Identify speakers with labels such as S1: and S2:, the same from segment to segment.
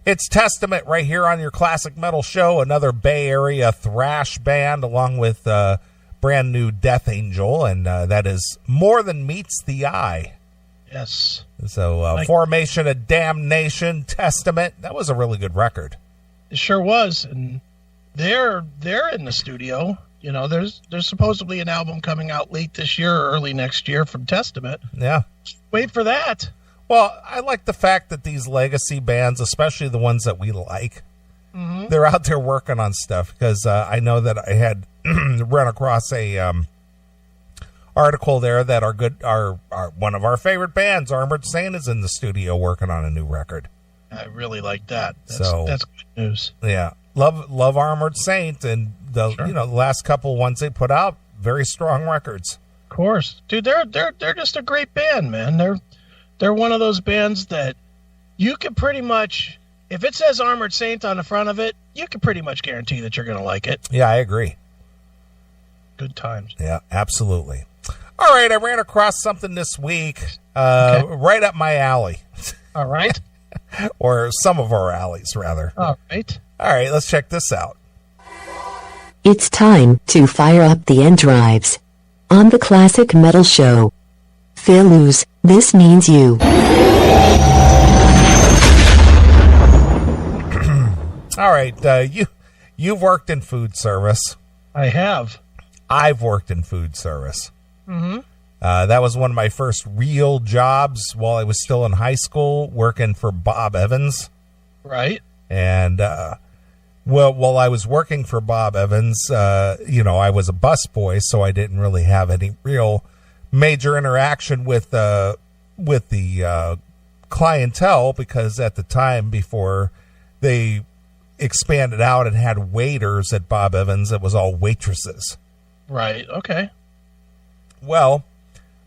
S1: It's Testament right here on your Classic Metal Show, another Bay Area thrash band along with brand new Death Angel, and that is More Than Meets the Eye.
S2: Yes.
S1: So Formation of Damnation, Testament, that was a really good record.
S2: It sure was, and they're in the studio. You know, there's supposedly an album coming out late this year or early next year from Testament.
S1: Yeah.
S2: Wait for that.
S1: Well, I like the fact that these legacy bands, especially the ones that we like, they're out there working on stuff, because I know that I had run across a article there that our one of our favorite bands, Armored Saint, is in the studio working on a new record.
S2: I really like that. That's good news.
S1: Yeah, love Armored Saint, and the last couple ones they put out, very strong records.
S2: Of course, dude, they're just a great band, man. They're one of those bands that you can pretty much, if it says Armored Saint on the front of it, you can pretty much guarantee that you're going to like it.
S1: Yeah, I agree.
S2: Good times.
S1: Yeah, absolutely. All right, I ran across something this week right up my alley.
S2: All right.
S1: Or some of our alleys, rather.
S2: All right.
S1: All right, let's check this out.
S3: It's time to fire up the end drives on the Classic Metal Show. Philus, this means you.
S1: All right, you've worked in food service.
S2: I have.
S1: I've worked in food service.
S2: Mm-hmm.
S1: That was one of my first real jobs while I was still in high school, working for Bob Evans.
S2: Right.
S1: And while I was working for Bob Evans, I was a busboy, so I didn't really have any real major interaction with the clientele, because at the time, before they expanded out and had waiters at Bob Evans, it was all waitresses.
S2: Right. Okay.
S1: Well,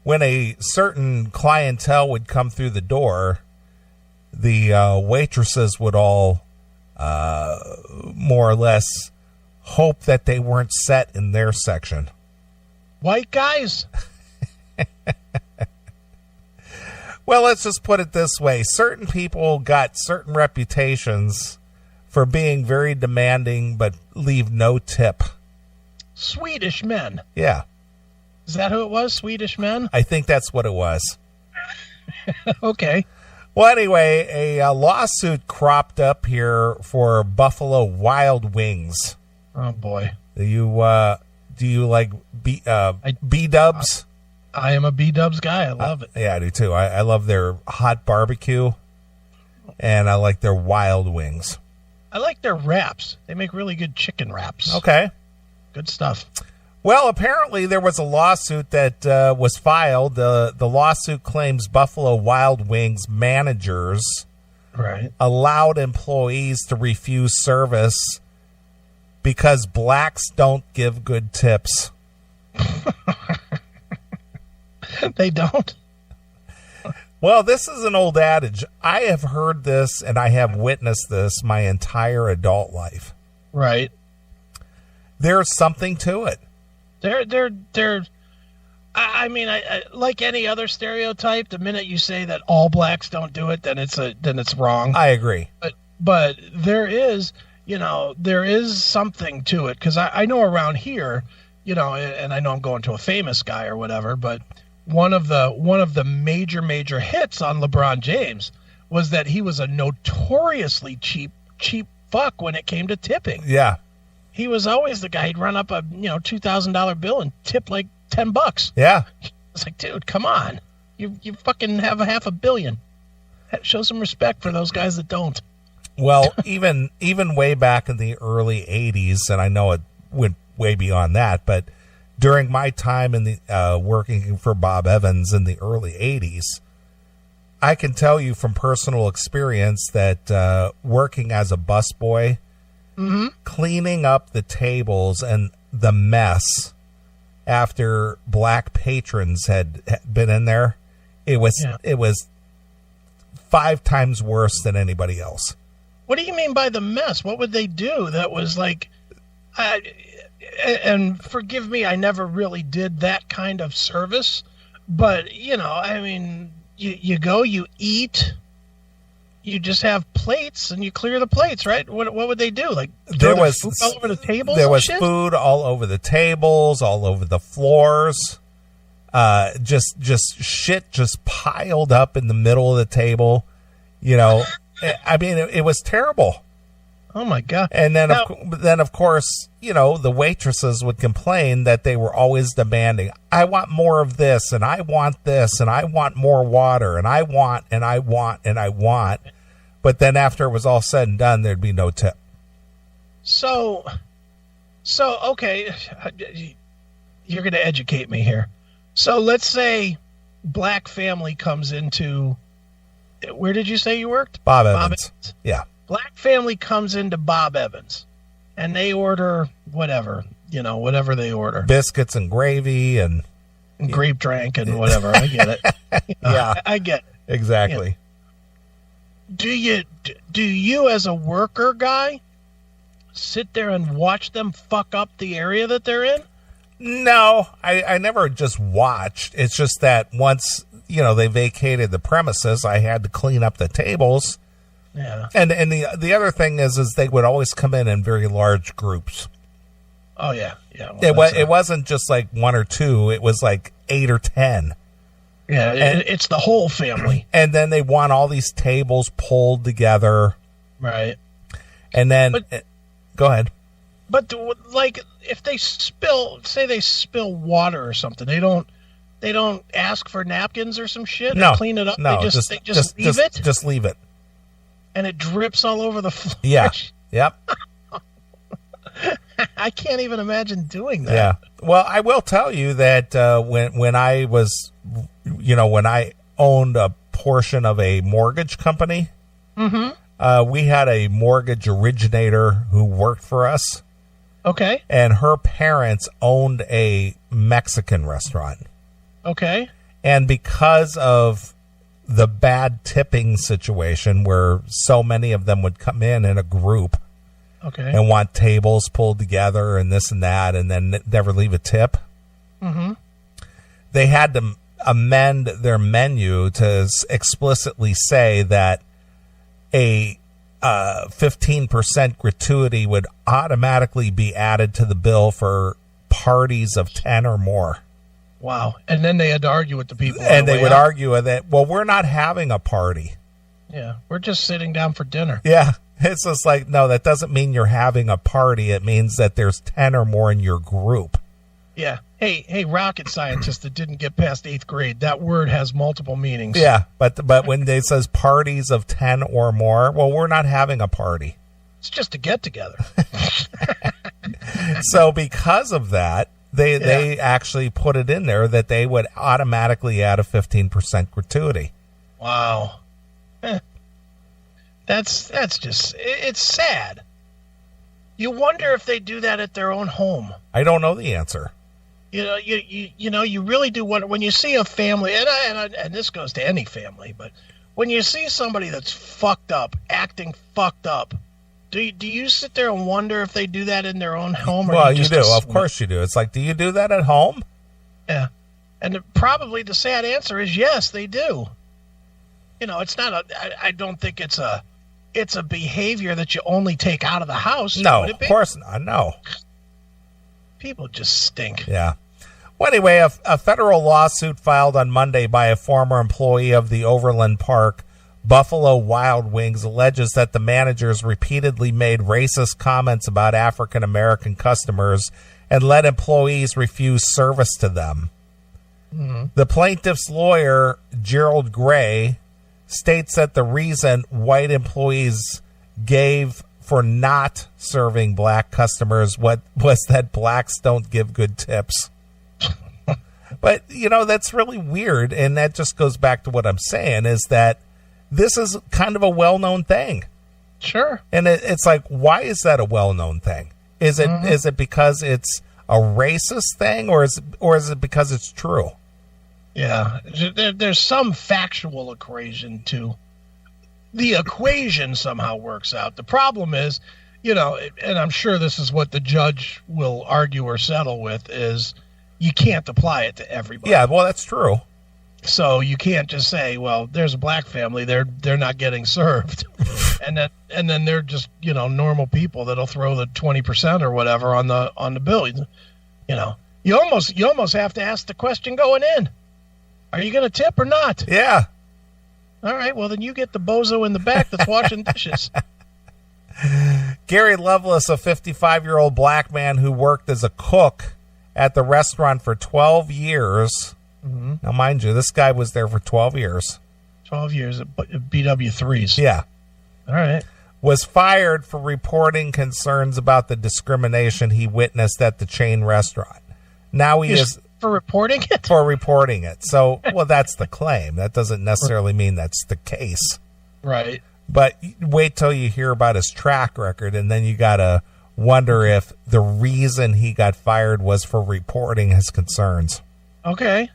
S1: when a certain clientele would come through the door, the waitresses would all more or less hope that they weren't set in their section.
S2: White guys.
S1: Well, let's just put it this way. Certain people got certain reputations for being very demanding but leave no tip.
S2: Swedish men.
S1: Yeah.
S2: Is that who it was? Swedish men?
S1: I think that's what it was.
S2: Okay.
S1: Well, anyway, a lawsuit cropped up here for Buffalo Wild Wings.
S2: Oh, boy.
S1: Do you like B-dubs?
S2: I am a B-dubs guy. I love it.
S1: Yeah, I do too. I love their hot barbecue, and I like their wild wings.
S2: I like their wraps. They make really good chicken wraps.
S1: Okay.
S2: Good stuff.
S1: Well, apparently there was a lawsuit that was filed. The lawsuit claims Buffalo Wild Wings managers allowed employees to refuse service because blacks don't give good tips.
S2: They don't?
S1: Well, this is an old adage. I have heard this and I have witnessed this my entire adult life.
S2: Right.
S1: There's something to it.
S2: I mean, like any other stereotype, the minute you say that all blacks don't do it, then it's wrong.
S1: I agree.
S2: But there is something to it, because I know around here, and I know I'm going to a famous guy or whatever, but one of the major hits on LeBron James was that he was a notoriously cheap fuck when it came to tipping.
S1: Yeah.
S2: He was always the guy. He'd run up a $2,000 bill and tip like $10.
S1: Yeah.
S2: It's like, dude, come on. You fucking have $500 million. Show some respect for those guys that don't.
S1: Well, even way back in the early 80s, and I know it went way beyond that, but during my time in the working for Bob Evans in the early 80s, I can tell you from personal experience that working as a busboy, cleaning up the tables and the mess after black patrons had been in there, it was 5 times worse than anybody else.
S2: What do you mean by the mess? What would they do that was like... and forgive me, I never really did that kind of service, but I mean, you go, you eat, you just have plates and you clear the plates, right? What would they do? Like
S1: there was
S2: food all over the tables?
S1: There was
S2: shit?
S1: food all over the tables, all over the floors. Just shit just piled up in the middle of the table. You know, I mean, it was terrible.
S2: Oh my God!
S1: And then, of course, you know, the waitresses would complain that they were always demanding, I want more of this, and I want this, and I want more water, and I want, and I want, and I want. But then after it was all said and done, there'd be no tip.
S2: So okay, you're going to educate me here. So let's say black family comes into, where did you say you worked?
S1: Bob Evans. Yeah.
S2: Black family comes into Bob Evans, and they order whatever, you know, whatever they order.
S1: Biscuits and gravy and
S2: grape drink and whatever. I get it.
S1: Yeah.
S2: I get it.
S1: Exactly.
S2: Yeah. Do you as a worker guy sit there and watch them fuck up the area that they're in?
S1: No, I never just watched. It's just that once, you know, they vacated the premises, I had to clean up the tables.
S2: Yeah.
S1: And the other thing is they would always come in very large groups.
S2: Oh yeah. Yeah. Well,
S1: it wasn't just like one or two, it was like 8 or 10.
S2: Yeah, it's the whole family.
S1: And then they want all these tables pulled together.
S2: Right.
S1: And then go ahead.
S2: But like if they spill water or something, they don't ask for napkins or some shit and clean it up.
S1: No,
S2: they just leave it.
S1: Just leave it.
S2: And it drips all over the floor.
S1: Yeah. Yep.
S2: I can't even imagine doing that.
S1: Yeah. Well, I will tell you that when I was, you know, when I owned a portion of a mortgage company, we had a mortgage originator who worked for us.
S2: Okay.
S1: And her parents owned a Mexican restaurant.
S2: Okay.
S1: And because of the bad tipping situation where so many of them would come in a group and want tables pulled together and this and that and then never leave a tip, they had to amend their menu to explicitly say that a 15% gratuity would automatically be added to the bill for parties of 10 or more.
S2: Wow. And then they had to argue with the people.
S1: And they would argue that, well, we're not having a party.
S2: Yeah. We're just sitting down for dinner.
S1: Yeah. It's just like, no, that doesn't mean you're having a party. It means that there's 10 or more in your group.
S2: Yeah. Hey, rocket scientist that didn't get past 8th grade. That word has multiple meanings.
S1: Yeah. But when it says parties of 10 or more, well, we're not having a party.
S2: It's just a get together.
S1: So because of that, They actually put it in there that they would automatically add a 15% gratuity.
S2: Wow. That's just, it's sad. You wonder if they do that at their own home.
S1: I don't know the answer.
S2: You know, you really do wonder when you see a family, and this goes to any family, but when you see somebody that's fucked up, acting fucked up, do you sit there and wonder if they do that in their own home? Or
S1: well, you do. Of course you do. It's like, do you do that at home?
S2: Yeah. And probably the sad answer is yes, they do. You know, it's not I don't think it's a behavior that you only take out of the house.
S1: No, of course not. No.
S2: People just stink.
S1: Yeah. Well, anyway, a federal lawsuit filed on Monday by a former employee of the Overland Park Buffalo Wild Wings alleges that the managers repeatedly made racist comments about African American customers and let employees refuse service to them. Mm-hmm. The plaintiff's lawyer, Gerald Gray, states that the reason white employees gave for not serving black customers was that blacks don't give good tips. But, you know, that's really weird, and that just goes back to what I'm saying, is that this is kind of a well-known thing.
S2: Sure.
S1: And it's like, why is that a well-known thing? Is it because it's a racist thing, or is it because it's true?
S2: Yeah. There's some factual equation to the equation somehow works out. The problem is, you know, and I'm sure this is what the judge will argue or settle with, is you can't apply it to everybody.
S1: Yeah, well, that's true.
S2: So you can't just say, well, there's a black family, they're not getting served. and then they're just, normal people that'll throw the 20% or whatever on the bill. You almost have to ask the question going in. Are you going to tip or not?
S1: Yeah.
S2: All right, well then you get the bozo in the back that's washing dishes.
S1: Gary Lovelace, a 55-year-old black man who worked as a cook at the restaurant for 12 years. Mm-hmm. Now, mind you, this guy was there for 12 years.
S2: 12 years at BW3s.
S1: Yeah.
S2: All right.
S1: Was fired for reporting concerns about the discrimination he witnessed at the chain restaurant. Now he is...
S2: For reporting it?
S1: For reporting it. So, well, that's the claim. That doesn't necessarily mean that's the case.
S2: Right.
S1: But wait till you hear about his track record, and then you got to wonder if the reason he got fired was for reporting his concerns.
S2: Okay.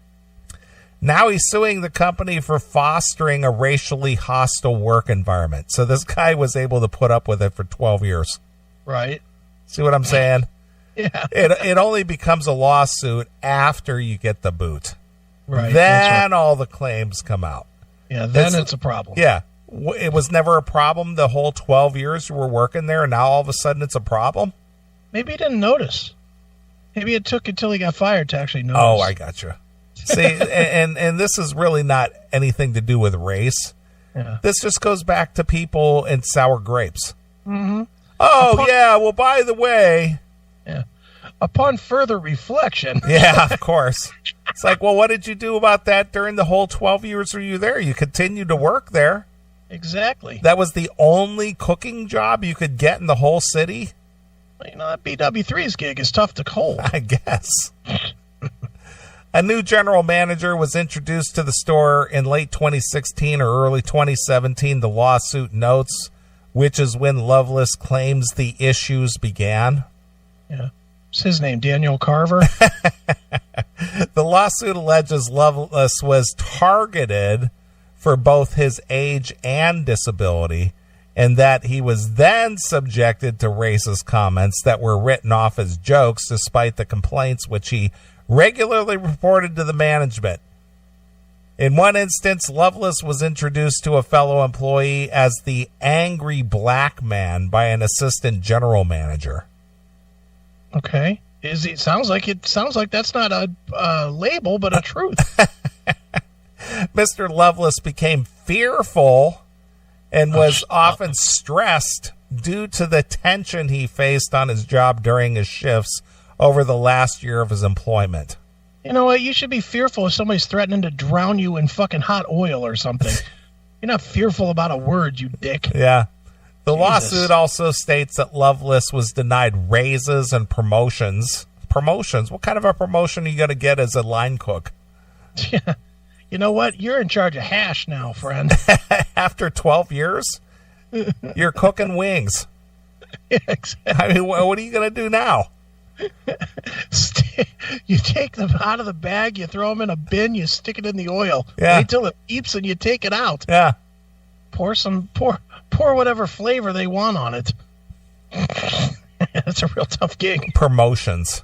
S1: Now he's suing the company for fostering a racially hostile work environment. So this guy was able to put up with it for 12 years.
S2: Right.
S1: See what I'm saying?
S2: Yeah.
S1: It only becomes a lawsuit after you get the boot.
S2: Right.
S1: Then all the claims come out.
S2: Yeah, then it's a problem.
S1: Yeah. It was never a problem the whole 12 years you were working there, and now all of a sudden it's a problem?
S2: Maybe he didn't notice. Maybe it took until he got fired to actually notice.
S1: Oh, I got you. See, and this is really not anything to do with race.
S2: Yeah.
S1: This just goes back to people and sour grapes.
S2: Mm-hmm.
S1: Oh, yeah, well, by the way.
S2: Yeah. Upon further reflection.
S1: Yeah, of course. It's like, well, what did you do about that during the whole 12 years were you there? You continued to work there.
S2: Exactly.
S1: That was the only cooking job you could get in the whole city?
S2: Well, that BW3's gig is tough to hold.
S1: I guess. A new general manager was introduced to the store in late 2016 or early 2017, the lawsuit notes, which is when Lovelace claims the issues began.
S2: Yeah. What's his name? Daniel Carver?
S1: The lawsuit alleges Lovelace was targeted for both his age and disability, and that he was then subjected to racist comments that were written off as jokes despite the complaints which he regularly reported to the management. In one instance, Lovelace was introduced to a fellow employee as the angry black man by an assistant general manager.
S2: Okay. It sounds like that's not a label, but a truth.
S1: Mr. Lovelace became fearful and was often stressed due to the tension he faced on his job during his shifts over the last year of his employment.
S2: You know what? You should be fearful if somebody's threatening to drown you in fucking hot oil or something. You're not fearful about a word, you dick.
S1: Yeah. The
S2: Jesus.
S1: lawsuit also states that Lovelace was denied raises and promotions. Promotions? What kind of a promotion are you going to get as a line cook?
S2: Yeah. You know what? You're in charge of hash now, friend.
S1: After 12 years, you're cooking wings.
S2: Yeah, exactly.
S1: I mean, what are you going to do now?
S2: You take them out of the bag, you throw them in a bin, you stick it in the oil.
S1: Yeah.
S2: Wait till it beeps and you take it out.
S1: Yeah.
S2: Pour whatever flavor they want on it. That's a real tough gig.
S1: Promotions.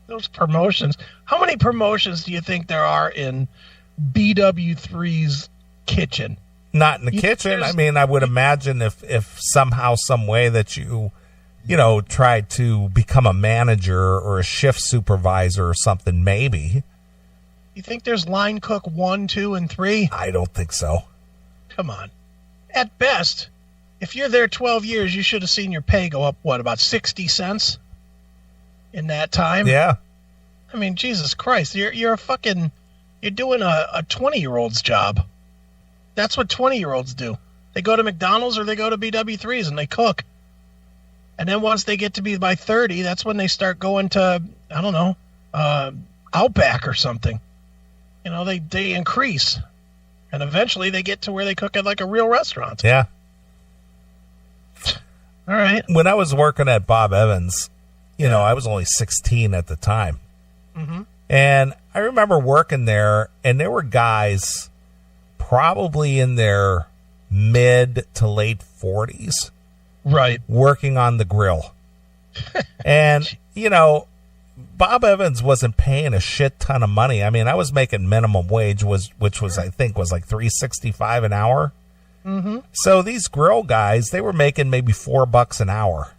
S2: Those promotions. How many promotions do you think there are in BW3's kitchen?
S1: Not in the kitchen. I mean, I would imagine if somehow, some way that you tried to become a manager or a shift supervisor or something, maybe.
S2: You think there's line cook 1, 2, and 3?
S1: I don't think so.
S2: Come on. At best, if you're there 12 years, you should have seen your pay go up, about 60 cents in that time?
S1: Yeah.
S2: I mean, Jesus Christ, you're doing a 20-year-old's job. That's what 20-year-olds do. They go to McDonald's or they go to BW3s and they cook. And then once they get to be by 30, that's when they start going to, I don't know, Outback or something. They increase. And eventually they get to where they cook at like a real restaurant.
S1: Yeah.
S2: All right.
S1: When I was working at Bob Evans, I was only 16 at the time.
S2: Mm-hmm.
S1: And I remember working there, and there were guys probably in their mid to late 40s.
S2: Right.
S1: Working on the grill. And, Bob Evans wasn't paying a shit ton of money. I mean, I was making minimum wage, which was I think was like $3.65 an hour.
S2: Mm-hmm.
S1: So these grill guys, they were making maybe $4 an hour.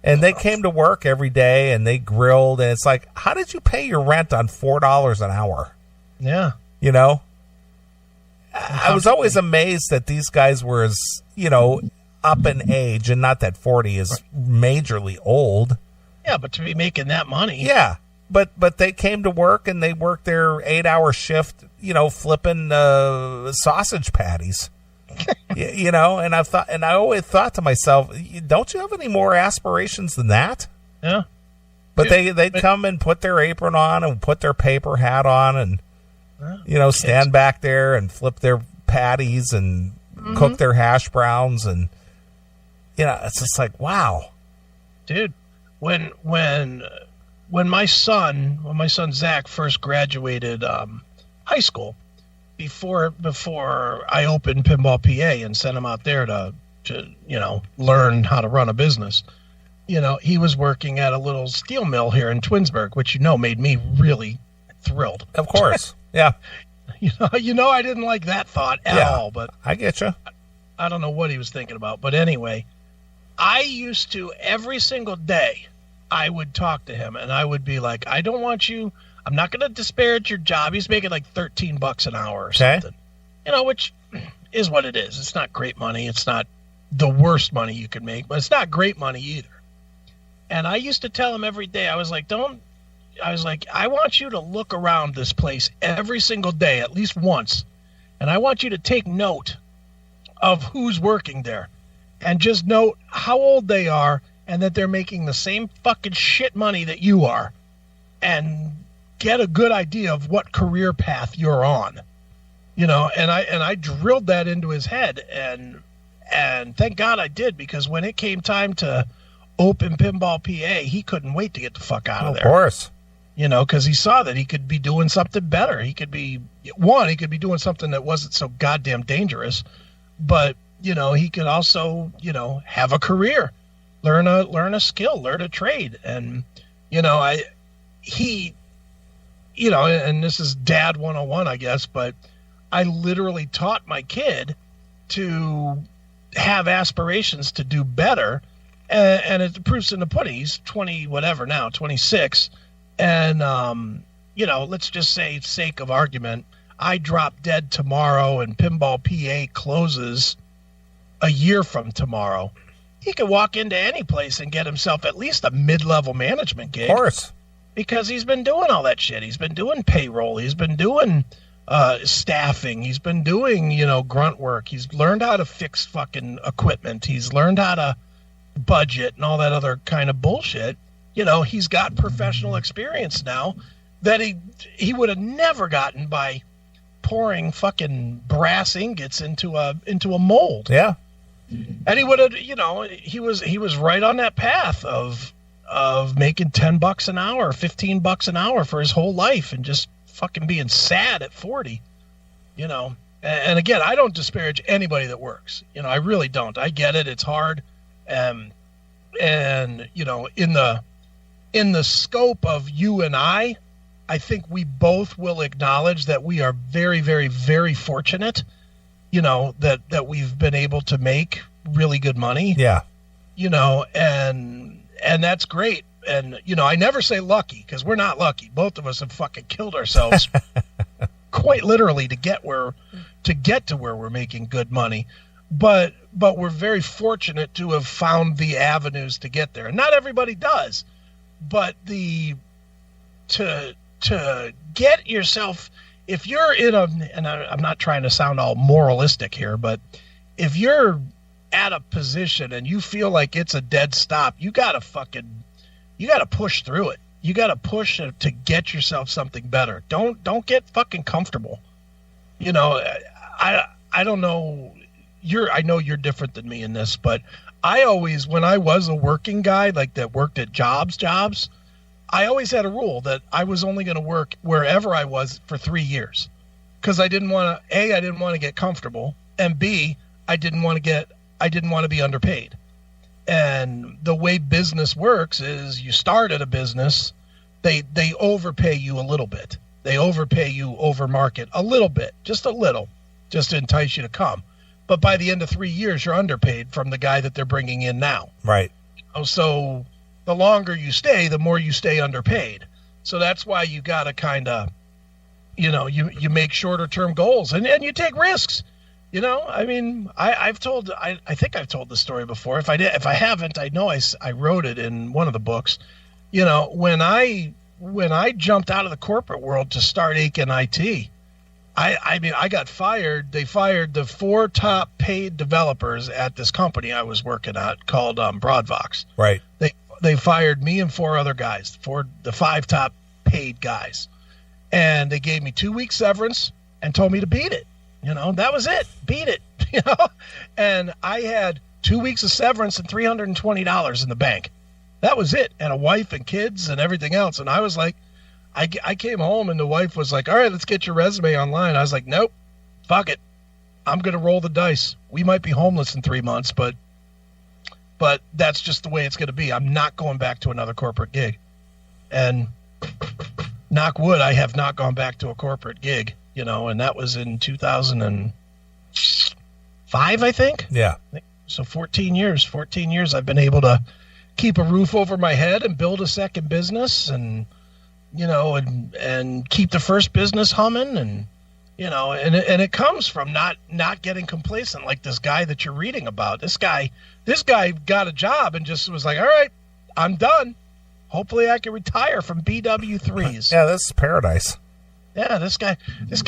S1: And they came to work every day and they grilled. And it's like, how did you pay your rent on $4 an hour?
S2: Yeah.
S1: You know? I was always amazed that these guys were as, you know, up in age, and not that 40 is majorly old.
S2: Yeah, but to be making that money.
S1: Yeah. But they came to work and they worked their 8-hour shift, you know, flipping sausage patties. You know, and I always thought to myself, don't you have any more aspirations than that?
S2: Yeah.
S1: But they'd come and put their apron on and put their paper hat on and, you know, stand back there and flip their patties and cook their hash browns. And, you know, it's just like, wow. Dude,
S2: when my son Zach first graduated high school, before I opened Pinball PA and sent him out there to you know, learn how to run a business, you know, he was working at a little steel mill here in Twinsburg, which, you know, made me really thrilled.
S1: Of course. Yeah.
S2: You know, I didn't like that thought at all, but
S1: I get you.
S2: I don't know what he was thinking about. But anyway, I used to, every single day, I would talk to him and I would be like, I don't want you, I'm not going to disparage your job. He's making like $13 an hour or something, you know, which is what it is. It's not great money. It's not the worst money you can make, but it's not great money either. And I used to tell him every day, I was like, I want you to look around this place every single day, at least once. And I want you to take note of who's working there and just note how old they are and that they're making the same fucking shit money that you are, and get a good idea of what career path you're on, you know. And I drilled that into his head, and thank God I did, because when it came time to open Pinball PA, he couldn't wait to get the fuck out of there.
S1: Of course.
S2: You know, because he saw that he could be doing something better. He could be doing something that wasn't so goddamn dangerous, but, you know, he could also, you know, have a career, learn a skill, learn a trade. And, you know, you know, and this is Dad 101, I guess, but I literally taught my kid to have aspirations to do better. And it proofs in the pudding. He's 20, whatever now, 26. And, you know, let's just say, sake of argument, I drop dead tomorrow and Pinball PA closes a year from tomorrow. He could walk into any place and get himself at least a mid-level management gig.
S1: Of course.
S2: Because he's been doing all that shit. He's been doing payroll. He's been doing staffing. He's been doing, you know, grunt work. He's learned how to fix fucking equipment. He's learned how to budget and all that other kind of bullshit. You know, he's got professional experience now that he would have never gotten by pouring fucking brass ingots into a mold.
S1: Yeah.
S2: And he would have, you know, he was right on that path of making $10 an hour, $15 an hour for his whole life, and just fucking being sad at 40, you know. And again, I don't disparage anybody that works. You know, I really don't. I get it. It's hard. And you know, in the scope of you and I think we both will acknowledge that we are very, very, very fortunate, you know, that we've been able to make really good money.
S1: Yeah.
S2: You know, and that's great. And, you know, I never say lucky, because we're not lucky. Both of us have fucking killed ourselves quite literally to get to where we're making good money. But we're very fortunate to have found the avenues to get there. And not everybody does. But to get yourself, if you're and I'm not trying to sound all moralistic here, but if you're at a position and you feel like it's a dead stop, you got to push through it. You got to push to get yourself something better. Don't get fucking comfortable. You know, I don't know. I know you're different than me in this, but I always, when I was a working guy, like that worked at jobs, I always had a rule that I was only going to work wherever I was for 3 years, because I didn't want to get comfortable, and B, I didn't want to be underpaid. And the way business works is you start at a business, they overpay you a little bit. They overpay you over market a little bit, just a little, just to entice you to come. But by the end of 3 years, you're underpaid from the guy that they're bringing in now.
S1: Right.
S2: So the longer you stay, the more you stay underpaid. So that's why you got to kind of, you make shorter term goals and you take risks. I mean, I think I've told the story before. If I haven't, I know I wrote it in one of the books. When I jumped out of the corporate world to start Aiken IT, I got fired. They fired the 4 top paid developers at this company I was working at called Broadvox.
S1: Right.
S2: They fired me and 4 other guys, the 5 top paid guys, and they gave me 2 weeks severance and told me to beat it. That was it. Beat it. And I had 2 weeks of severance and $320 in the bank. That was it. And a wife and kids and everything else. And I was like, I came home and the wife was like, all right, let's get your resume online. I was like, nope, fuck it. I'm going to roll the dice. We might be homeless in 3 months, but that's just the way it's going to be. I'm not going back to another corporate gig. And knock wood, I have not gone back to a corporate gig, and that was in 2005, I think.
S1: Yeah.
S2: So 14 years I've been able to keep a roof over my head and build a second business and keep the first business humming and it comes from not getting complacent like this guy that you're reading about. This guy got a job and just was like, all right, I'm done. Hopefully I can retire from BW3s.
S1: Yeah, this is paradise.
S2: Yeah, this guy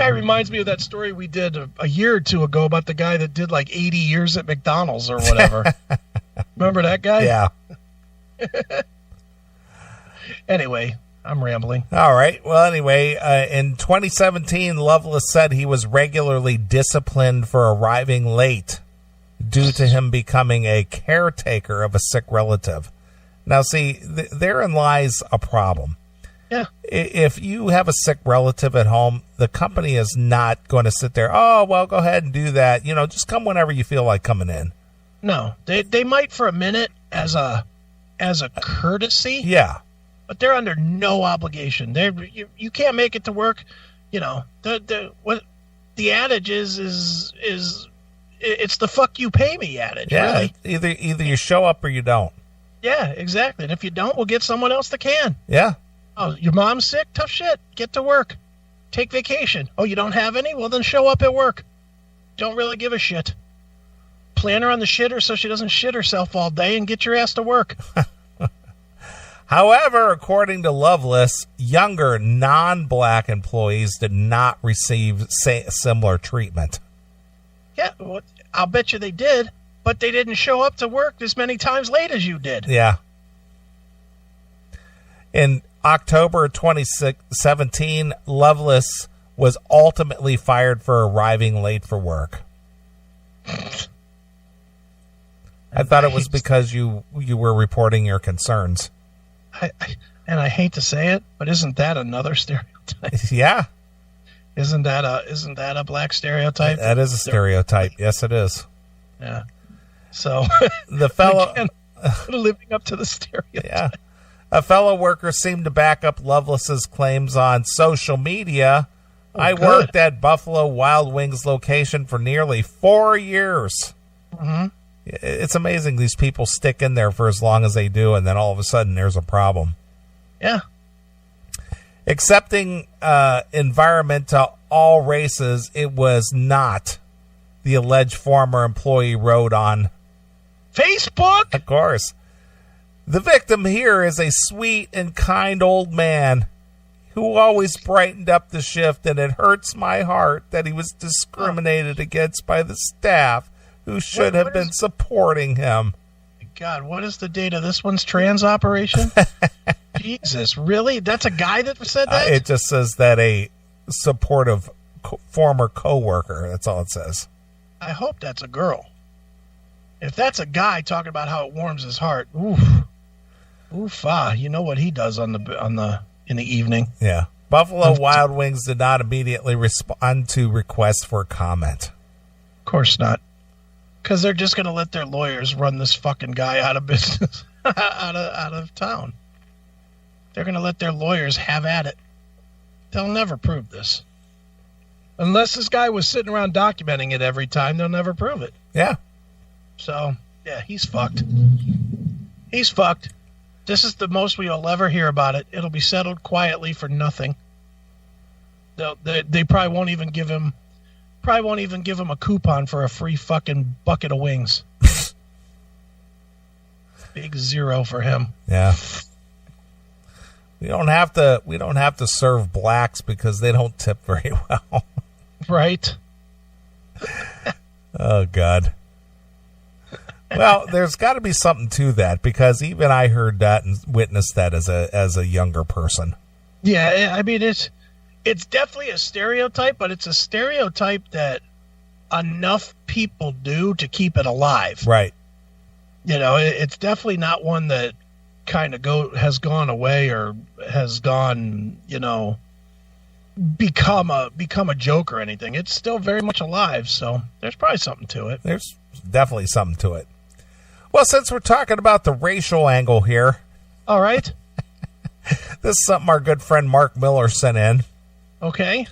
S2: reminds me of that story we did a year or two ago about the guy that did like 80 years at McDonald's or whatever. Remember that guy?
S1: Yeah.
S2: Anyway, I'm rambling.
S1: All right. Well, anyway, in 2017, Loveless said he was regularly disciplined for arriving late due to him becoming a caretaker of a sick relative. Now, see, therein lies a problem.
S2: Yeah.
S1: If you have a sick relative at home, the company is not going to sit there, oh, well, go ahead and do that. Just come whenever you feel like coming in.
S2: No, they might for a minute as a courtesy.
S1: Yeah.
S2: But they're under no obligation. You can't make it to work. The adage is it's the fuck you pay me adage.
S1: Yeah.
S2: Really.
S1: Either you show up or you don't.
S2: Yeah, exactly. And if you don't, we'll get someone else that can.
S1: Yeah.
S2: Oh, your mom's sick? Tough shit. Get to work. Take vacation. Oh, you don't have any? Well, then show up at work. Don't really give a shit. Plan her on the shitter so she doesn't shit herself all day and get your ass to work.
S1: However, according to Loveless, younger non-black employees did not receive similar treatment.
S2: Yeah, well, I'll bet you they did, but they didn't show up to work as many times late as you did.
S1: Yeah. In October 2017, Loveless was ultimately fired for arriving late for work. I thought it was because you were reporting your concerns.
S2: And I hate to say it, but isn't that another stereotype?
S1: Yeah.
S2: Isn't that a black stereotype?
S1: That is a stereotype. Yes, it is.
S2: Yeah. So
S1: the fellow
S2: again, living up to the stereotype.
S1: Yeah. A fellow worker seemed to back up Loveless's claims on social media. I worked at Buffalo Wild Wings location for nearly 4 years.
S2: Mm-hmm.
S1: It's amazing these people stick in there for as long as they do, and then all of a sudden there's a problem.
S2: Yeah.
S1: Accepting environment to all races, it was not, the alleged former employee wrote on
S2: Facebook.
S1: Of course. The victim here is a sweet and kind old man who always brightened up the shift, and it hurts my heart that he was discriminated against by the staff who should have been supporting him.
S2: God, what is the date of this one's trans operation? Jesus, really? That's a guy that said that?
S1: It just says that a supportive former coworker. That's all it says.
S2: I hope that's a girl. If that's a guy talking about how it warms his heart, you know what he does in the evening.
S1: Yeah. Buffalo Wild Wings did not immediately respond to requests for comment.
S2: Of course not. Because they're just going to let their lawyers run this fucking guy out of business, out of town. They're going to let their lawyers have at it. They'll never prove this. Unless this guy was sitting around documenting it every time, they'll never prove it.
S1: Yeah.
S2: So, yeah, he's fucked. He's fucked. This is the most we'll ever hear about it. It'll be settled quietly for nothing. They probably won't even give him a coupon for a free fucking bucket of wings. Big zero for him.
S1: Yeah. We don't have to serve blacks because they don't tip very well.
S2: Right.
S1: Oh God. Well, there's got to be something to that, because even I heard that and witnessed that as a younger person.
S2: Yeah, I mean it's definitely a stereotype, but it's a stereotype that enough people do to keep it alive.
S1: Right.
S2: You know, it's definitely not one that kind of has gone away or has gone, you know, become a joke or anything. It's still very much alive, so there's probably something to it.
S1: There's definitely something to it. Well, since we're talking about the racial angle here,
S2: all right.
S1: This is something our good friend Mark Miller sent in.
S2: Okay.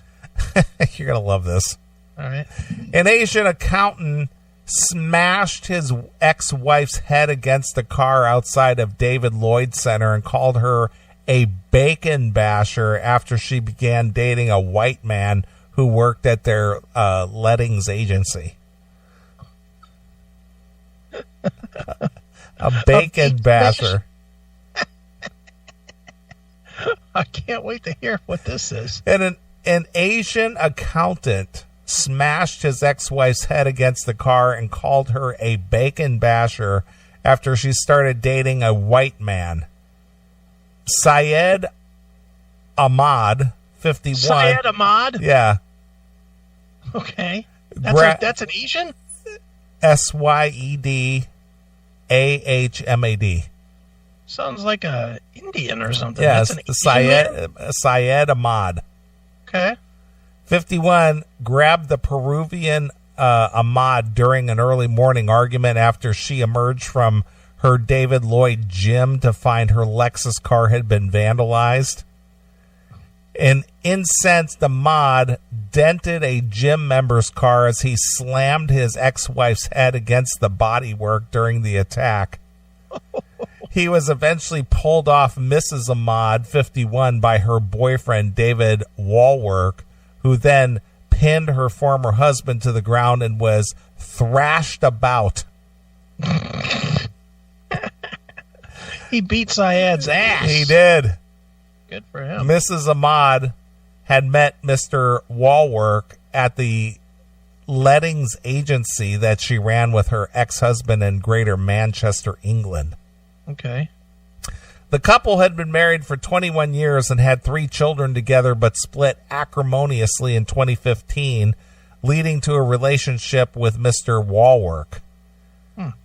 S1: You're going to love this.
S2: All right.
S1: An Asian accountant smashed his ex-wife's head against the car outside of David Lloyd Center and called her a bacon basher after she began dating a white man who worked at their lettings agency. A bacon basher.
S2: I can't wait to hear what this is.
S1: And an Asian accountant smashed his ex-wife's head against the car and called her a bacon basher after she started dating a white man. Syed Ahmad, 51.
S2: Syed Ahmad?
S1: Yeah.
S2: Okay. That's an Asian?
S1: SYED AHMAD.
S2: Sounds like a Indian or something.
S1: Yeah,
S2: That's an
S1: Syed Ahmad.
S2: Okay.
S1: 51 grabbed the Peruvian Ahmad during an early morning argument after she emerged from her David Lloyd gym to find her Lexus car had been vandalized. An incensed Ahmad dented a gym member's car as he slammed his ex-wife's head against the bodywork during the attack. He was eventually pulled off Mrs. Ahmad, 51, by her boyfriend, David Walwork, who then pinned her former husband to the ground and was thrashed about.
S2: He beat Syed's ass.
S1: He did.
S2: Good for him.
S1: Mrs. Ahmad had met Mr. Walwork at the lettings agency that she ran with her ex-husband in Greater Manchester, England.
S2: Okay.
S1: The couple had been married for 21 years and had 3 children together, but split acrimoniously in 2015, leading to a relationship with Mr. Walwork.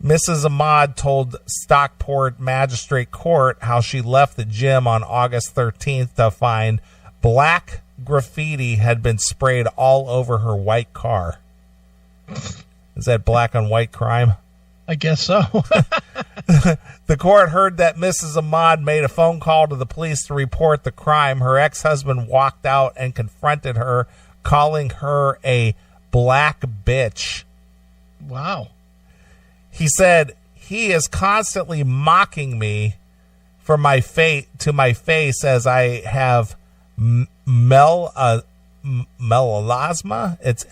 S1: Mrs. Ahmad told Stockport Magistrate Court how she left the gym on August 13th to find black graffiti had been sprayed all over her white car. Is that black on white crime?
S2: I guess so.
S1: The court heard that Mrs. Ahmad made a phone call to the police to report the crime. Her ex-husband walked out and confronted her, calling her a black bitch.
S2: Wow.
S1: He said, "He is constantly mocking me for my to my face as I have melasma." It's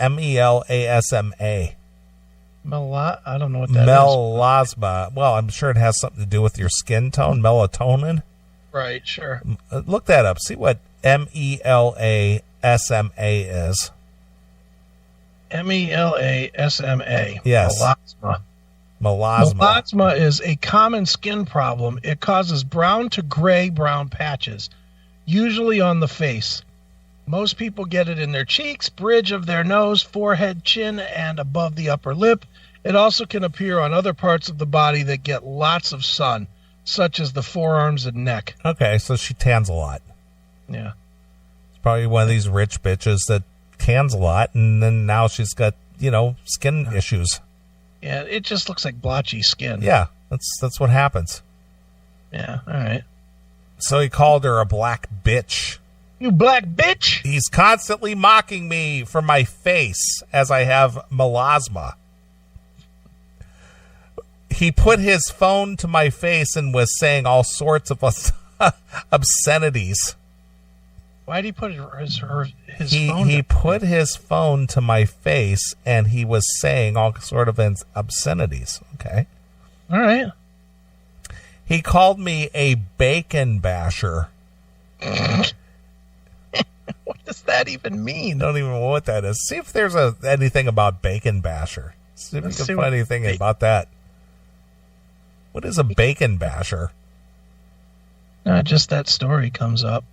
S1: MELASMA.
S2: I don't know what that is.
S1: Melasma. Well, I'm sure it has something to do with your skin tone, melatonin.
S2: Right, sure.
S1: Look that up. See what MELASMA is.
S2: MELASMA.
S1: Yes.
S2: Melasma. Melasma is a common skin problem. It causes brown to gray-brown patches, usually on the face. Most people get it in their cheeks, bridge of their nose, forehead, chin, and above the upper lip. It also can appear on other parts of the body that get lots of sun, such as the forearms and neck.
S1: Okay, so she tans a lot.
S2: Yeah.
S1: It's probably one of these rich bitches that tans a lot, and then now she's got, skin issues.
S2: Yeah, it just looks like blotchy skin.
S1: Yeah, that's what happens.
S2: Yeah, all right.
S1: So he called her a black bitch.
S2: You black bitch!
S1: He's constantly mocking me for my face as I have melasma. He put his phone to my face and was saying all sorts of obscenities.
S2: Why did he put his phone?
S1: He put his phone to my face and he was saying all sort of obscenities. Okay.
S2: All right.
S1: He called me a bacon basher.
S2: What does that even mean?
S1: I don't even know what that is. See if there's anything about bacon basher. See if you can find anything about that. What is a bacon basher?
S2: Just that story comes up.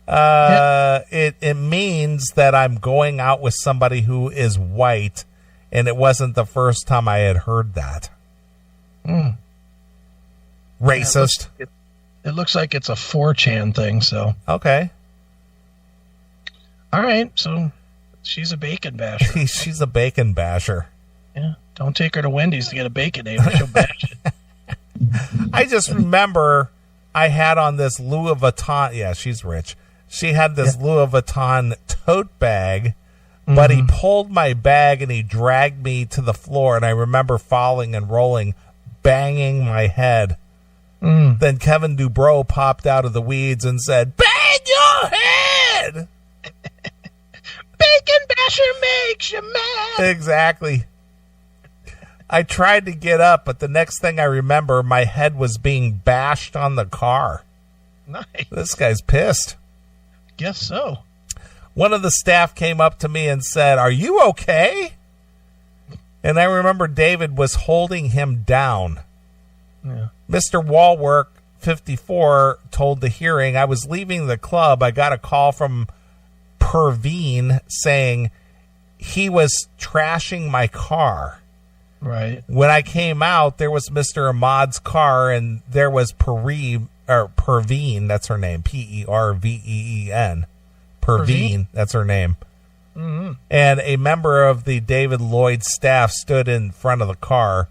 S1: It means that I'm going out with somebody who is white, and it wasn't the first time I had heard that. Racist.
S2: It looks like it's a 4chan thing, so.
S1: Okay.
S2: All right, so she's a bacon basher.
S1: She's a bacon basher.
S2: Yeah, don't take her to Wendy's to get a Baconator. She'll bash it.
S1: I just remember I had on this Louis Vuitton. Yeah, she's rich. She had this Louis Vuitton tote bag, but he pulled my bag and he dragged me to the floor, and I remember falling and rolling, banging my head. Then Kevin Dubrow popped out of the weeds and said, "Bang your head!"
S2: Bacon basher makes you mad.
S1: Exactly. I tried to get up, but the next thing I remember, my head was being bashed on the car.
S2: Nice.
S1: This guy's pissed.
S2: Guess so.
S1: One of the staff came up to me and said, "Are you okay?" And I remember David was holding him down.
S2: Yeah.
S1: Mr. Walwork, 54, told the hearing, "I was leaving the club. I got a call from Perveen saying he was trashing my car.
S2: Right.
S1: When I came out, there was Mr. Ahmad's car, and there was Perveen, that's her name, Perveen. Perveen, that's her name. Mm-hmm. And a member of the David Lloyd staff stood in front of the car.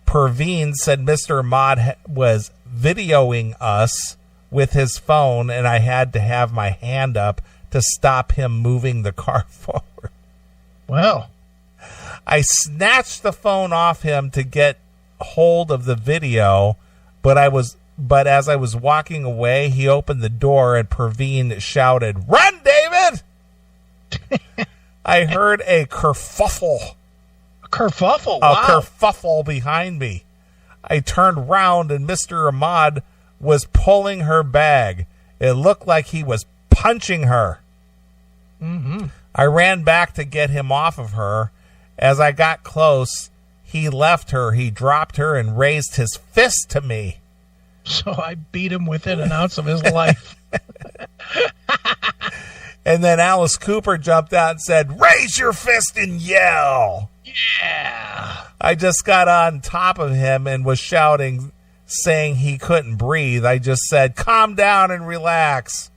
S1: Perveen said Mr. Ahmad was videoing us with his phone, and I had to have my hand up to stop him moving the car forward.
S2: Well,
S1: I snatched the phone off him to get hold of the video, but as I was walking away, he opened the door and Perveen shouted, "Run, David!" I heard a kerfuffle.
S2: A kerfuffle?
S1: A
S2: wow.
S1: kerfuffle behind me. I turned round and Mr. Ahmad was pulling her bag. It looked like he was punching her.
S2: Mm-hmm.
S1: I ran back to get him off of her. As I got close, he left her. He dropped her and raised his fist to me.
S2: So I beat him within an ounce of his life.
S1: And then Alice Cooper jumped out and said, "Raise your fist and yell."
S2: Yeah.
S1: I just got on top of him and was shouting, saying he couldn't breathe. I just said, "Calm down and relax."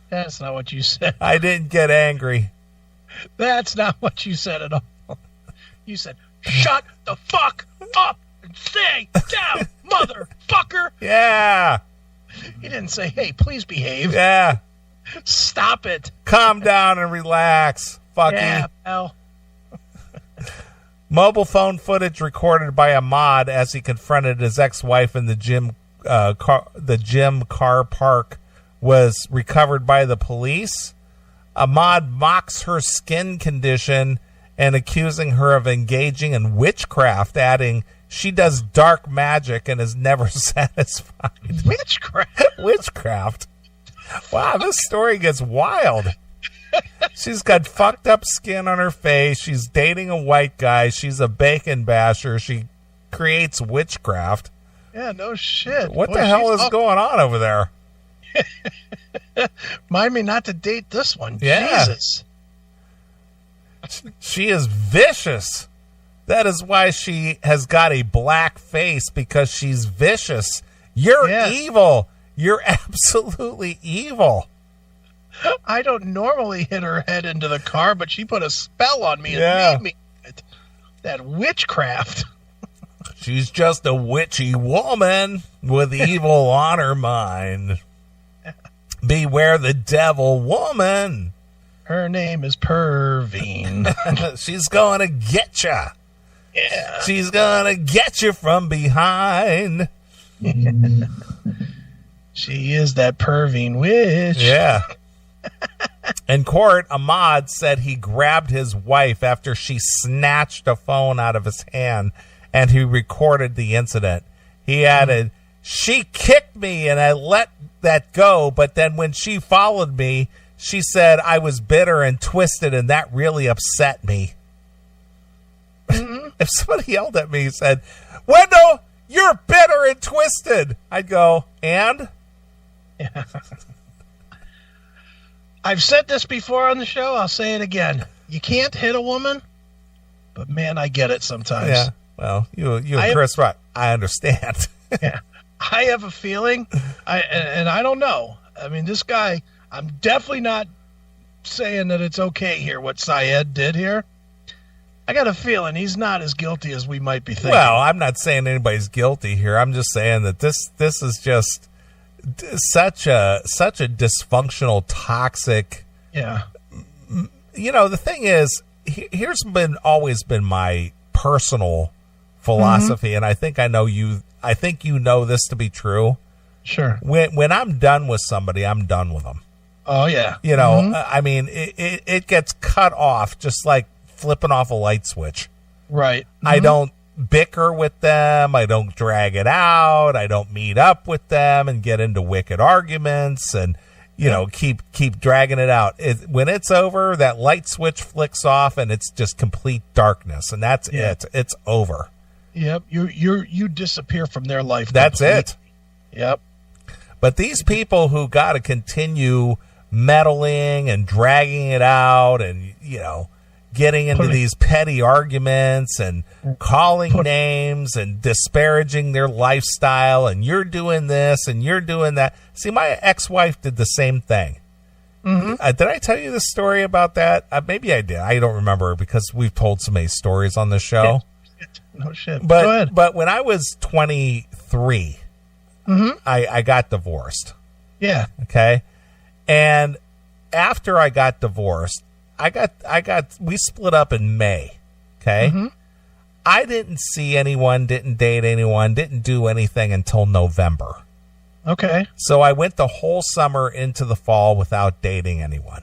S2: That's not what you said.
S1: I didn't get angry.
S2: That's not what you said at all. You said, "Shut the fuck up and stay down, motherfucker."
S1: Yeah.
S2: He didn't say, "Hey, please behave."
S1: Yeah.
S2: Stop it.
S1: Calm down and relax, fucky.
S2: Yeah, pal.
S1: Mobile phone footage recorded by Ahmad as he confronted his ex-wife in the gym car park was recovered by the police. Ahmad mocks her skin condition and accusing her of engaging in witchcraft, adding, "She does dark magic and is never satisfied."
S2: Witchcraft?
S1: Witchcraft. Wow, this story gets wild. She's got fucked up skin on her face. She's dating a white guy. She's a bacon basher. She creates witchcraft.
S2: Yeah, no shit.
S1: What the hell is going on over there?
S2: Mind me not to date this one.
S1: Yeah.
S2: Jesus.
S1: She is vicious. That is why she has got a black face, because she's vicious. You're evil. You're absolutely evil.
S2: I don't normally hit her head into the car, but she put a spell on me and made me. that witchcraft.
S1: She's just a witchy woman with evil on her mind. Beware the devil woman.
S2: Her name is Pervine.
S1: She's going to get you.
S2: Yeah.
S1: She's going to get you from behind.
S2: She is that Pervine witch.
S1: Yeah. In court, Ahmad said he grabbed his wife after she snatched a phone out of his hand, and he recorded the incident. He added, "She kicked me and I let that go, but then when she followed me, she said I was bitter and twisted, and that really upset me." If somebody yelled at me and said, "Wendell, you're bitter and twisted," I'd go, "And?"
S2: Yeah. I've said this before on the show. I'll say it again. You can't hit a woman, but man, I get it sometimes.
S1: Yeah. Well, you and Chris, right? I understand.
S2: Yeah. I have a feeling, and I don't know. I mean, this guy, I'm definitely not saying that it's okay here, what Syed did here. I got a feeling he's not as guilty as we might be thinking.
S1: Well, I'm not saying anybody's guilty here. I'm just saying that this is just such a dysfunctional, toxic.
S2: Yeah.
S1: You know, the thing is, here's always been my personal philosophy, and I think you know this to be true.
S2: Sure.
S1: When I'm done with somebody, I'm done with them.
S2: Oh yeah.
S1: You know, I mean, it gets cut off just like flipping off a light switch.
S2: Right.
S1: I don't bicker with them. I don't drag it out. I don't meet up with them and get into wicked arguments and, you know, keep dragging it out. When it's over, that light switch flicks off and it's just complete darkness, and that's it. It's over.
S2: Yep. You disappear from their life.
S1: That's it.
S2: Yep.
S1: But these people who got to continue meddling and dragging it out and, you know, getting into these petty arguments and calling names and disparaging their lifestyle, and you're doing this and you're doing that. See, my ex-wife did the same thing. Did I tell you the story about that? Maybe I did. I don't remember because we've told so many stories on the show.
S2: No shit.
S1: But,
S2: Go ahead.
S1: But when I was 23, I got divorced.
S2: Yeah.
S1: Okay. And after I got divorced, we split up in May. Okay. I didn't see anyone, didn't date anyone, didn't do anything until November.
S2: Okay.
S1: So I went the whole summer into the fall without dating anyone.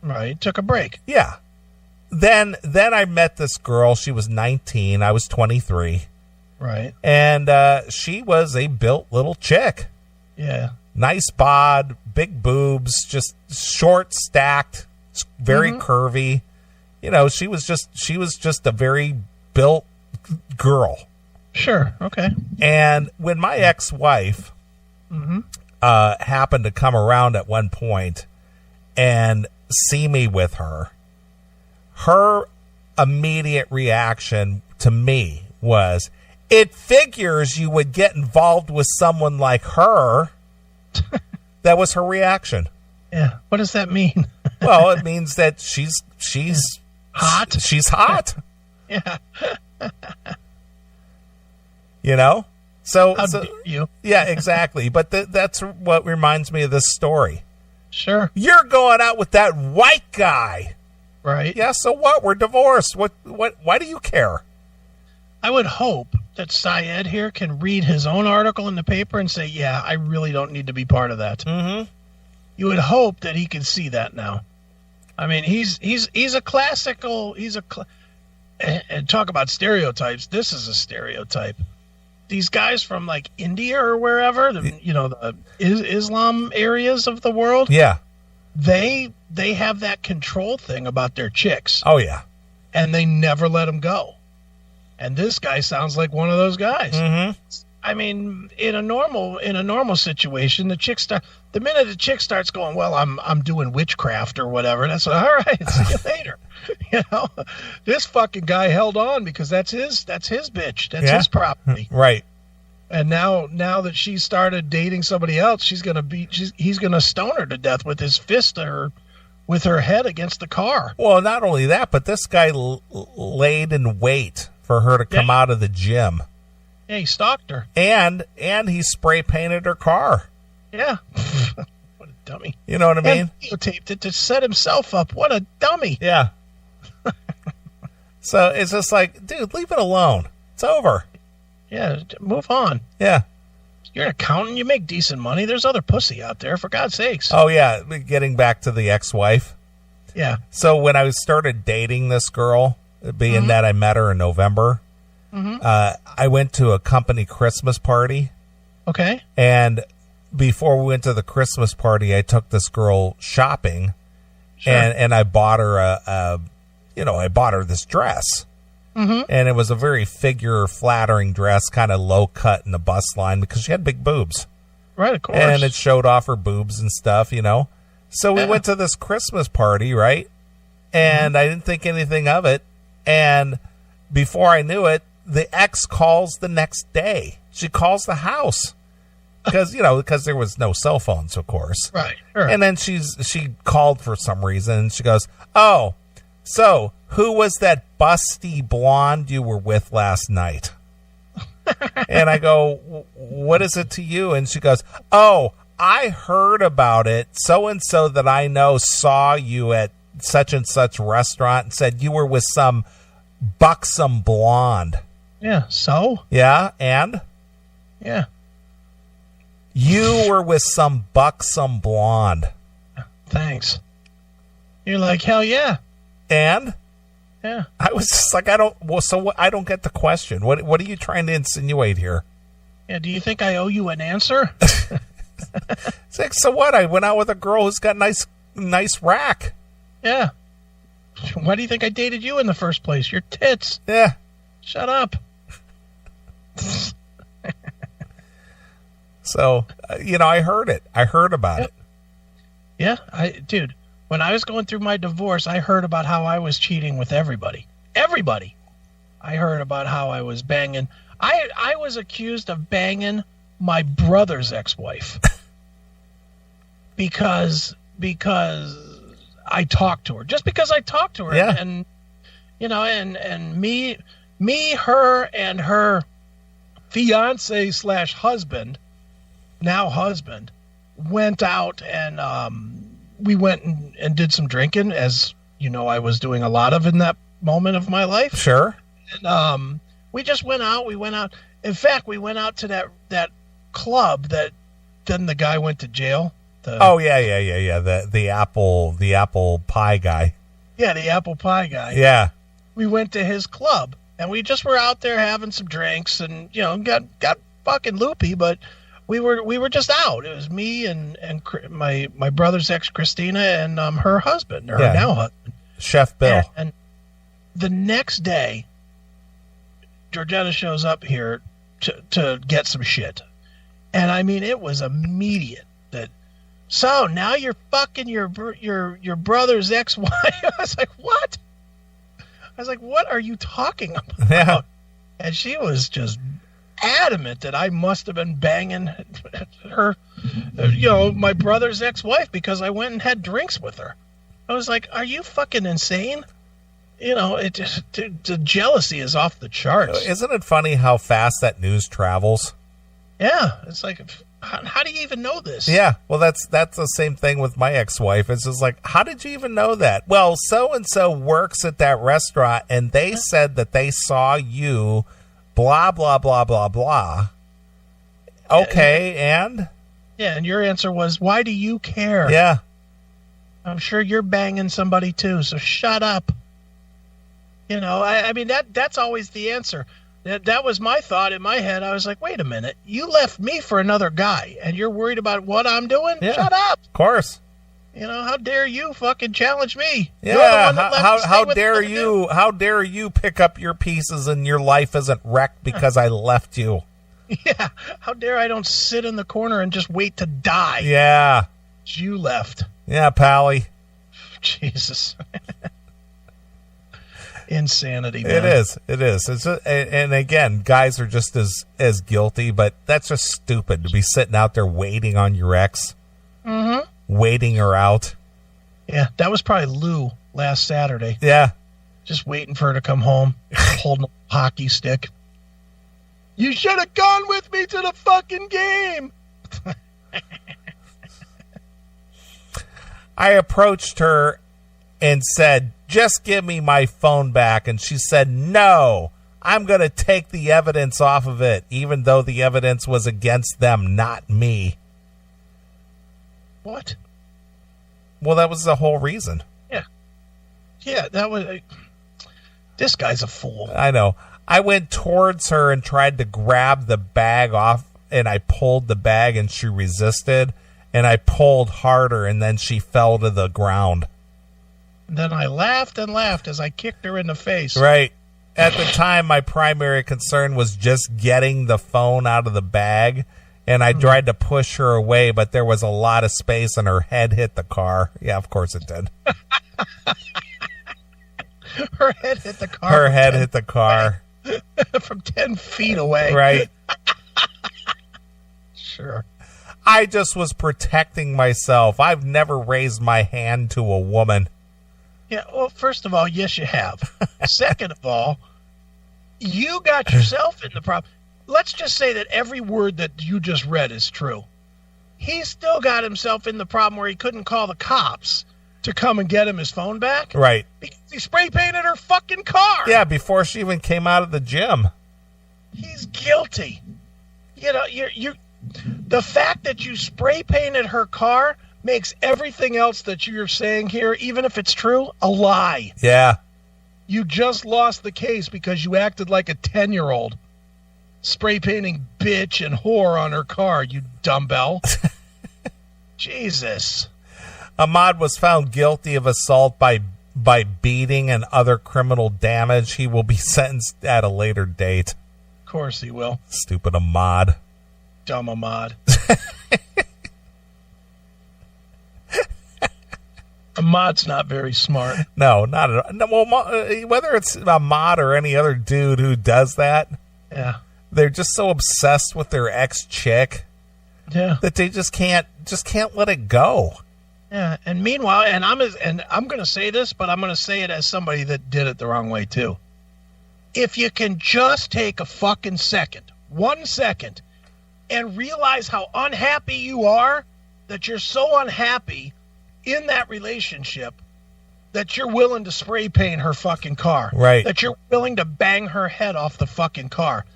S2: Right. Took a break.
S1: Yeah. Then I met this girl. She was 19. I was 23.
S2: Right.
S1: And she was a built little chick.
S2: Yeah.
S1: Nice bod, big boobs, just short, stacked, very curvy. You know, she was just a very built girl.
S2: Sure. Okay.
S1: And when my ex-wife happened to come around at one point and see me with her, her immediate reaction to me was, "It figures you would get involved with someone like her." That was her reaction.
S2: Yeah. What does that mean?
S1: Well, it means that she's
S2: hot.
S1: She's hot.
S2: Yeah.
S1: You know? So
S2: How dare you?
S1: Yeah, exactly. But that's what reminds me of this story.
S2: Sure.
S1: You're going out with that white guy.
S2: Right.
S1: Yeah, so what? We're divorced. What why do you care?
S2: I would hope that Syed here can read his own article in the paper and say, yeah, I really don't need to be part of that. You would hope that he can see that now. I mean, he's a classical, and talk about stereotypes. This is a stereotype. These guys from like India or wherever, the Islam areas of the world.
S1: Yeah.
S2: They have that control thing about their chicks.
S1: Oh, yeah.
S2: And they never let them go. And this guy sounds like one of those guys. I mean, in a normal situation, the minute the chick starts going, well, I'm doing witchcraft or whatever, that's all right. See you later. You know, this fucking guy held on because that's his bitch. That's his property.
S1: Right.
S2: And now that she started dating somebody else, he's gonna stone her to death with his fist with her head against the car.
S1: Well, not only that, but this guy laid in wait for her to come out of the gym.
S2: Yeah, he stalked her.
S1: And he spray painted her car.
S2: Yeah. What a dummy.
S1: You know what I mean?
S2: And videotaped it to set himself up. What a dummy.
S1: Yeah. So it's just like, dude, leave it alone. It's over.
S2: Yeah, move on.
S1: Yeah.
S2: You're an accountant. You make decent money. There's other pussy out there, for God's sakes.
S1: Oh, yeah. Getting back to the ex-wife.
S2: Yeah.
S1: So when I started dating this girl, being that I met her in November, I went to a company Christmas party.
S2: Okay.
S1: And before we went to the Christmas party, I took this girl shopping. Sure. And I bought her I bought her this dress. And it was a very flattering dress, kind of low cut in the bust line because she had big boobs.
S2: Right, of course.
S1: And it showed off her boobs and stuff, So we went to this Christmas party, right? And I didn't think anything of it. And before I knew it, the ex calls the next day. She calls the house because there was no cell phones, of course.
S2: Right. Sure.
S1: And then she called for some reason. And she goes, "Oh, so who was that busty blonde you were with last night?" And I go, "What is it to you?" And she goes, "Oh, I heard about it. So-and-so that I know saw you at such and such restaurant and said you were with some buxom blonde."
S2: Yeah, so?
S1: Yeah, and?
S2: Yeah.
S1: You were with some buxom blonde.
S2: Thanks. You're like, hell yeah.
S1: And?
S2: Yeah.
S1: I was just like, I don't get the question. What are you trying to insinuate here?
S2: Yeah, do you think I owe you an answer?
S1: It's like, so what? I went out with a girl who's got nice rack.
S2: Yeah. Why do you think I dated you in the first place? Your tits.
S1: Yeah.
S2: Shut up.
S1: So, I heard it. I heard about it.
S2: Yeah, dude, when I was going through my divorce, I heard about how I was cheating with everybody. Everybody. I heard about how I was banging. I was accused of banging my brother's ex-wife because I talked to her. Just because I talked to her.
S1: Yeah.
S2: And me, her, and her fiance/husband, now husband, went out and we went and did some drinking, as I was doing a lot of in that moment of my life.
S1: Sure.
S2: And we just went out. In fact, we went out to that club that then the guy went to jail. The apple pie guy. Yeah, the apple pie guy.
S1: Yeah.
S2: We went to his club and we just were out there having some drinks and got fucking loopy, but we were just out. It was me and my brother's ex Christina and her husband, or her now husband,
S1: Chef Bill.
S2: And the next day, Georgetta shows up here to get some shit, and I mean it was immediate. So now you're fucking your brother's ex-wife. I was like, what? I was like, what are you talking about?
S1: Yeah.
S2: And she was just adamant that I must have been banging her, my brother's ex-wife, because I went and had drinks with her. I was like, are you fucking insane? The jealousy is off the charts.
S1: Isn't it funny how fast that news travels?
S2: Yeah. It's like, how do you even know this?
S1: Yeah, well, that's the same thing with my ex-wife. It's just like, how did you even know that? Well, so-and-so works at that restaurant, and they said that they saw you, blah, blah, blah, blah, blah. Okay, and?
S2: Yeah, and your answer was, why do you care?
S1: Yeah.
S2: I'm sure you're banging somebody too, so shut up. I mean, that's always the answer. That was my thought in my head. I was like, wait a minute. You left me for another guy, and you're worried about what I'm doing?
S1: Yeah,
S2: shut up.
S1: Of course.
S2: How dare you fucking challenge me?
S1: Yeah, how dare you? How dare you pick up your pieces and your life isn't wrecked because I left you?
S2: Yeah, how dare I don't sit in the corner and just wait to die?
S1: Yeah.
S2: You left.
S1: Yeah, Pally.
S2: Jesus. Insanity, man.
S1: It is. It's just, and again, guys are just as guilty, but that's just stupid to be sitting out there waiting on your ex, waiting her out.
S2: Yeah, that was probably Lou last Saturday.
S1: Yeah,
S2: just waiting for her to come home, holding hockey stick. You should have gone with me to the fucking game.
S1: I approached her and said, just give me my phone back. And she said, no, I'm going to take the evidence off of it, even though the evidence was against them, not me.
S2: What?
S1: Well, that was the whole reason.
S2: Yeah. Yeah, that was... This guy's a fool.
S1: I know. I went towards her and tried to grab the bag off, and I pulled the bag, and she resisted, and I pulled harder, and then she fell to the ground.
S2: Then I laughed and laughed as I kicked her in the face.
S1: Right. At the time, my primary concern was just getting the phone out of the bag, and I tried to push her away, but there was a lot of space, and her head hit the car. Yeah, of course it did.
S2: Her head hit the car.
S1: Her head hit the car.
S2: From 10 feet away.
S1: Right.
S2: Sure.
S1: I just was protecting myself. I've never raised my hand to a woman.
S2: Yeah, well, first of all, yes, you have. Second of all, you got yourself in the problem. Let's just say that every word that you just read is true. He still got himself in the problem where he couldn't call the cops to come and get him his phone back.
S1: Right.
S2: Because he spray painted her fucking car.
S1: Yeah, before she even came out of the gym.
S2: He's guilty. You know, you the fact that you spray painted her car makes everything else that you're saying here, even if it's true, a lie.
S1: Yeah.
S2: You just lost the case because you acted like a 10-year-old. Spray painting bitch and whore on her car, you dumbbell. Jesus.
S1: Ahmad was found guilty of assault by beating and other criminal damage. He will be sentenced at a later date.
S2: Of course he will.
S1: Stupid Ahmad.
S2: Dumb Ahmad. Ahmad's not very smart.
S1: No, not at all. No, well, whether it's Ahmad or any other dude who does that,
S2: Yeah.
S1: they're just so obsessed with their ex-chick
S2: Yeah.
S1: that they just can't let it go.
S2: Yeah. And meanwhile, and I'm going to say this, but I'm going to say it as somebody that did it the wrong way too. If you can just take a fucking second, 1 second, and realize how unhappy you are, that you're so unhappy in that relationship that you're willing to spray paint her fucking car.
S1: Right.
S2: That you're willing to bang her head off the fucking car.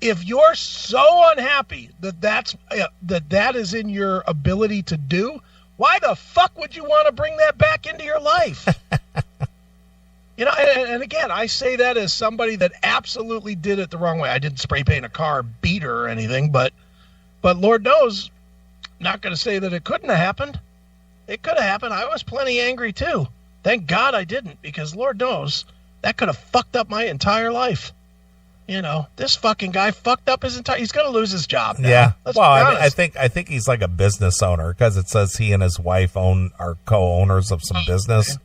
S2: If you're so unhappy that is in your ability to do, why the fuck would you want to bring that back into your life? You know, and again, I say that as somebody that absolutely did it the wrong way. I didn't spray paint a car, beat her or anything, but Lord knows, not going to say that it couldn't have happened. It could have happened. I was plenty angry too. Thank God I didn't, because Lord knows that could have fucked up my entire life. You know, this fucking guy fucked up his entire. He's going to lose his job now.
S1: Yeah.
S2: Let's
S1: Well,
S2: be
S1: I
S2: honest.
S1: think he's like a business owner because it says he and his wife are co-owners of some business.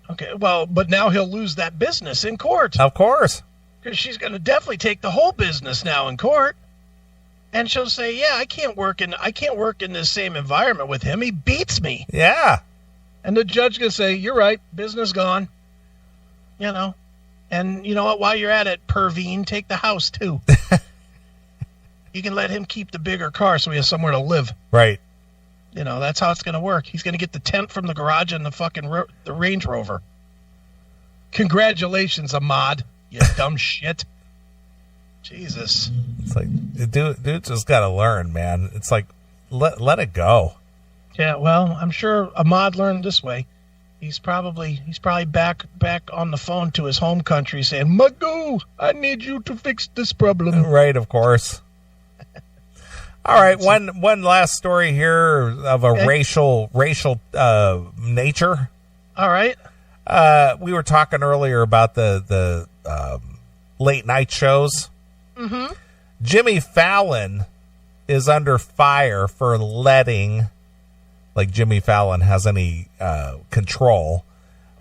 S2: Okay. Well, but now he'll lose that business in court
S1: Of course.
S2: because she's going to definitely take the whole business now in court, and she'll say, "Yeah, I can't work in this same environment with him. He beats me."
S1: Yeah.
S2: And the judge going to say, "You're right. Business gone." You know. And you know what? While you're at it, Perveen, take the house too. You can let him keep the bigger car so he has somewhere to live.
S1: Right.
S2: You know, that's how it's going to work. He's going to get the tent from the garage and the fucking the Range Rover. Congratulations, Ahmad. You dumb shit. Jesus.
S1: It's like, dude just got to learn, man. It's like, let it go.
S2: Yeah, well, I'm sure Ahmad learned this way. He's probably back on the phone to his home country saying, "Magoo, I need you to fix this problem."
S1: Right, of course. All right, one last story here of a racial nature.
S2: All right.
S1: We were talking earlier about the late night shows.
S2: Mm-hmm.
S1: Jimmy Fallon is under fire for letting, like Jimmy Fallon has any control,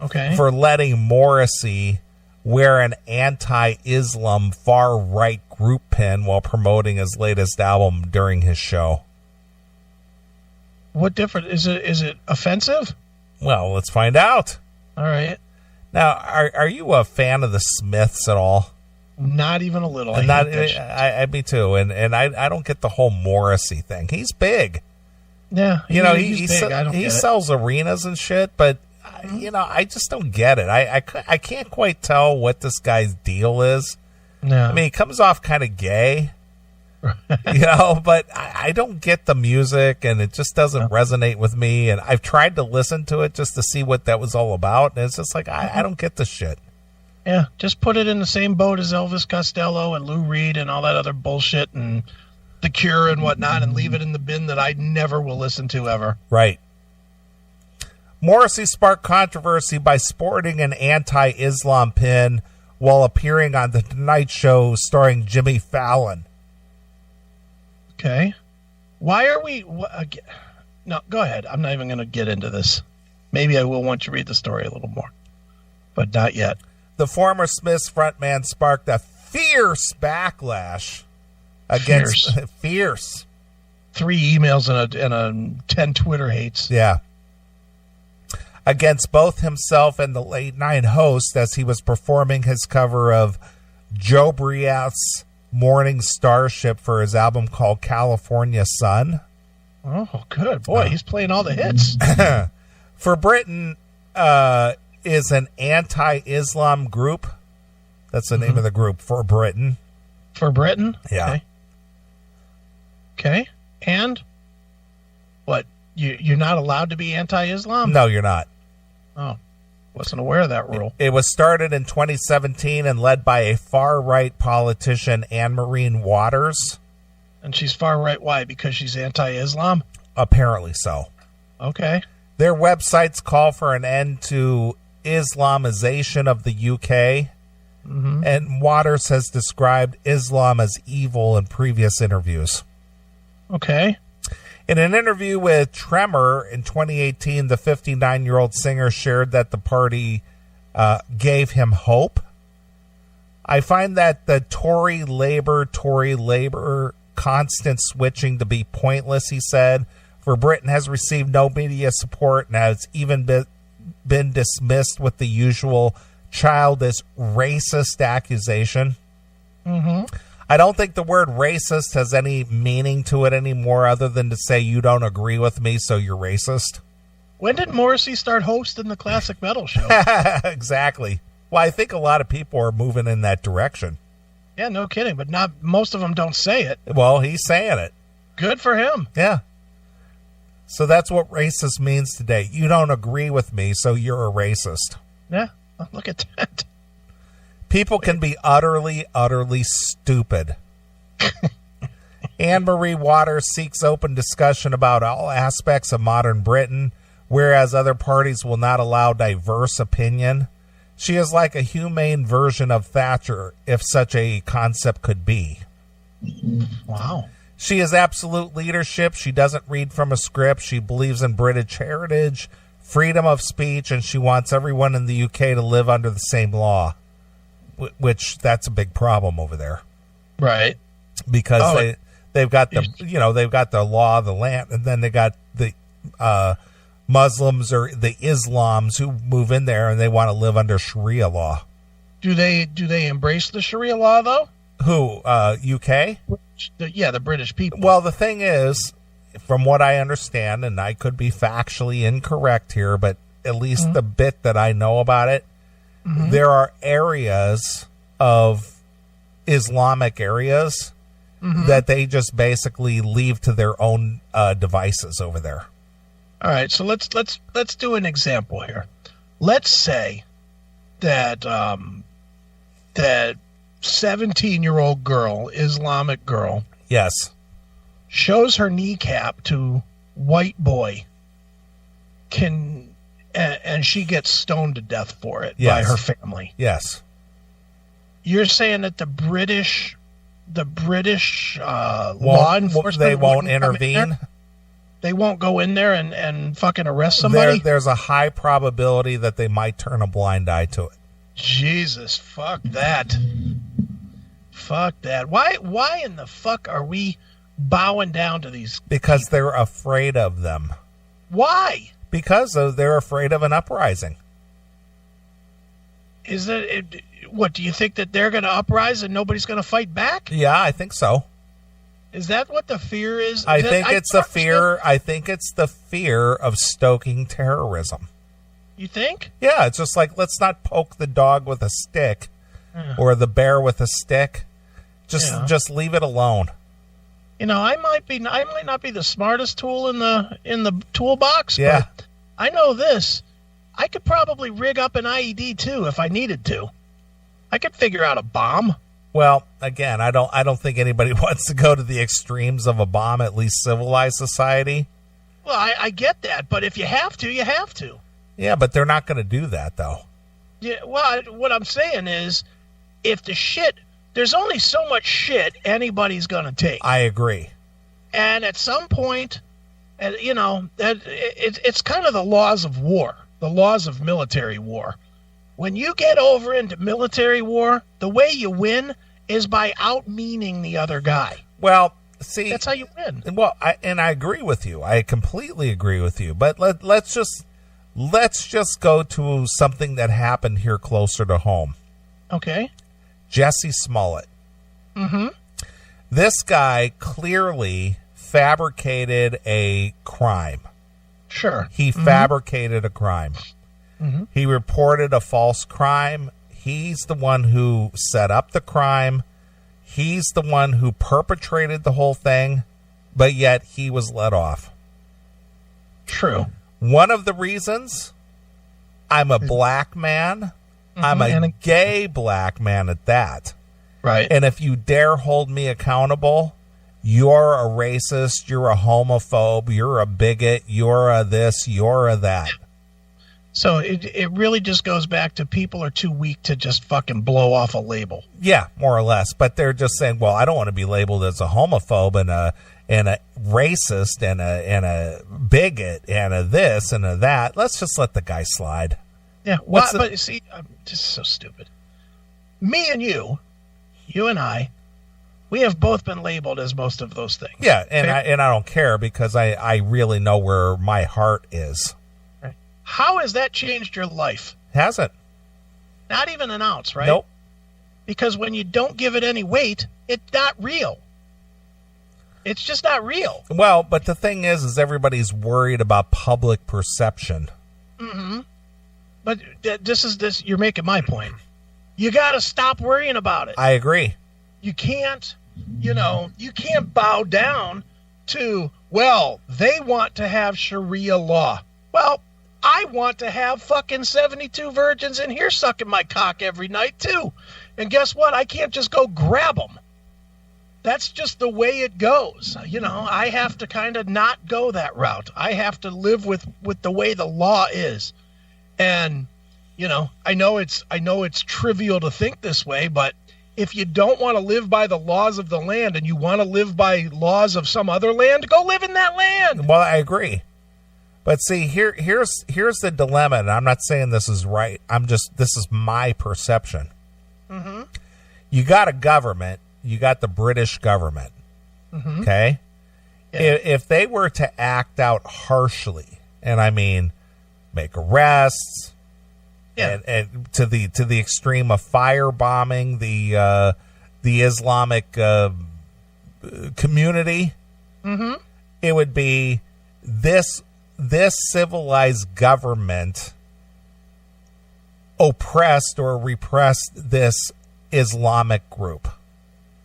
S2: Okay.
S1: for letting Morrissey wear an anti-Islam far-right group pin while promoting his latest album during his show.
S2: What different is it? Is it offensive?
S1: Well, let's find out.
S2: All right.
S1: Now, are you a fan of the Smiths at all?
S2: Not even a little.
S1: And me too. And I don't get the whole Morrissey thing. He's big.
S2: Yeah.
S1: He
S2: big.
S1: sells arenas and shit, but I just don't get it. I can't quite tell what this guy's deal is.
S2: No.
S1: I mean, he comes off kind of gay, but I don't get the music, and it just doesn't resonate with me. And I've tried to listen to it just to see what that was all about, and it's just like, I don't get the shit.
S2: Yeah, just put it in the same boat as Elvis Costello and Lou Reed and all that other bullshit and The Cure and whatnot, and leave it in the bin that I never will listen to ever.
S1: Right. Morrissey sparked controversy by sporting an anti-Islam pin while appearing on The Tonight Show starring Jimmy Fallon.
S2: Okay. Why are we... No, go ahead. I'm not even going to get into this. Maybe I will once you read the story a little more, but not yet.
S1: The former Smiths frontman sparked a fierce backlash against... Fierce.
S2: 3 emails and 10 Twitter hates.
S1: Yeah. Against both himself and the late night host as he was performing his cover of Joe Briat's Morning Starship for his album called California Sun.
S2: Oh, good. Boy, he's playing all the hits.
S1: For Britain is an anti-Islam group. That's the name of the group, For Britain.
S2: For Britain?
S1: Yeah.
S2: Okay. And what? You're not allowed to be anti-Islam?
S1: No, you're not.
S2: Oh, wasn't aware of that rule.
S1: It was started in 2017 and led by a far-right politician, Anne-Marie Waters.
S2: And she's far-right. Why? Because she's anti-Islam?
S1: Apparently so.
S2: Okay.
S1: Their websites call for an end to Islamization of the UK. Mm-hmm. And Waters has described Islam as evil in previous interviews.
S2: Okay.
S1: In an interview with Tremor in 2018, the 59-year-old singer shared that the party gave him hope. I find that the Tory Labour constant switching to be pointless, he said. For Britain has received no media support and has even been dismissed with the usual childish racist accusation.
S2: Mm-hmm.
S1: I don't think the word racist has any meaning to it anymore other than to say you don't agree with me, so you're racist.
S2: When did Morrissey start hosting the Classic Metal Show?
S1: Exactly. Well, I think a lot of people are moving in that direction.
S2: Yeah, no kidding, but not most of them don't say it.
S1: Well, he's saying it.
S2: Good for him.
S1: Yeah. So that's what racist means today. You don't agree with me, so you're a racist.
S2: Yeah, look at that.
S1: People can be utterly, utterly stupid. Anne-Marie Waters seeks open discussion about all aspects of modern Britain, whereas other parties will not allow diverse opinion. She is like a humane version of Thatcher, if such a concept could be.
S2: Wow.
S1: She is absolute leadership. She doesn't read from a script. She believes in British heritage, freedom of speech, and she wants everyone in the UK to live under the same law. Which that's a big problem over there,
S2: right?
S1: Because they've got the law of the land, and then they got the Muslims or the Islams who move in there and they want to live under Sharia law.
S2: Do they embrace the Sharia law though?
S1: Who UK?
S2: The British people.
S1: Well, the thing is, from what I understand, and I could be factually incorrect here, but at least the bit that I know about it. Mm-hmm. There are areas of Islamic areas that they just basically leave to their own devices over there.
S2: All right, so let's do an example here. Let's say that that 17-year-old girl, Islamic girl,
S1: yes,
S2: shows her kneecap to white boy. And she gets stoned to death for it by her family.
S1: Yes.
S2: You're saying that the British law enforcement
S1: they won't intervene?
S2: They won't go in there and fucking arrest somebody?
S1: There's a high probability that they might turn a blind eye to it.
S2: Jesus, fuck that. Fuck that. Why in the fuck are we bowing down to these
S1: Because
S2: people?
S1: They're afraid of them.
S2: Why?
S1: Because they're afraid of an uprising.
S2: Is that what? Do you think that they're going to uprise and nobody's going to fight back?
S1: Yeah, I think so.
S2: Is that what the fear is?
S1: I think it's the fear. I think it's the fear of stoking terrorism.
S2: You think?
S1: Yeah, it's just like, let's not poke the dog with a stick or the bear with a stick. Just leave it alone.
S2: You know, I might not be the smartest tool in the toolbox,
S1: yeah.
S2: But I know this. I could probably rig up an IED too if I needed to. I could figure out a bomb.
S1: Well, again, I don't think anybody wants to go to the extremes of a bomb, at least civilized society.
S2: Well, I get that, but if you have to, you have to.
S1: Yeah, but they're not going to do that, though.
S2: Yeah, well, what I'm saying is, if there's only so much shit anybody's going to take.
S1: I agree.
S2: And at some point, you know, it's kind of the laws of war, the laws of military war. When you get over into military war, the way you win is by out-meaning the other guy.
S1: Well, see,
S2: that's how you win.
S1: Well, I agree with you. I completely agree with you. But let's just go to something that happened here closer to home.
S2: Okay.
S1: Jesse Smollett.
S2: Mm-hmm.
S1: This guy clearly fabricated a crime.
S2: Sure.
S1: He fabricated a crime.
S2: Mm-hmm.
S1: He reported a false crime. He's the one who set up the crime. He's the one who perpetrated the whole thing, but yet he was let off.
S2: True.
S1: One of the reasons, I'm a black man. I'm a gay black man at that.
S2: Right.
S1: And if you dare hold me accountable, you're a racist, you're a homophobe, you're a bigot, you're a this, you're a that.
S2: So it really just goes back to people are too weak to just fucking blow off a label.
S1: Yeah, more or less. But they're just saying, well, I don't want to be labeled as a homophobe and a racist and a bigot and a this and a that. Let's just let the guy slide.
S2: Yeah, well, but see, I'm just so stupid. Me and you and I, we have both been labeled as most of those things.
S1: Yeah, and I don't care because I really know where my heart is.
S2: How has that changed your life?
S1: Hasn't.
S2: Not even an ounce, right?
S1: Nope.
S2: Because when you don't give it any weight, it's not real. It's just not real.
S1: Well, but the thing is everybody's worried about public perception.
S2: Mm-hmm. But you're making my point. You got to stop worrying about it.
S1: I agree.
S2: You can't bow down to, well, they want to have Sharia law. Well, I want to have fucking 72 virgins in here sucking my cock every night, too. And guess what? I can't just go grab them. That's just the way it goes. You know, I have to kind of not go that route. I have to live with the way the law is. And, you know, I know it's trivial to think this way, but if you don't want to live by the laws of the land and you want to live by laws of some other land, go live in that land.
S1: Well, I agree. But see, here's the dilemma, and I'm not saying this is right. This is my perception.
S2: Mm-hmm.
S1: You got a government. You got the British government.
S2: Mm-hmm.
S1: Okay?
S2: Yeah.
S1: If they were to act out harshly, and I mean make arrests, and to the extreme of firebombing the Islamic community,
S2: mm-hmm.
S1: it would be this civilized government oppressed or repressed this Islamic group.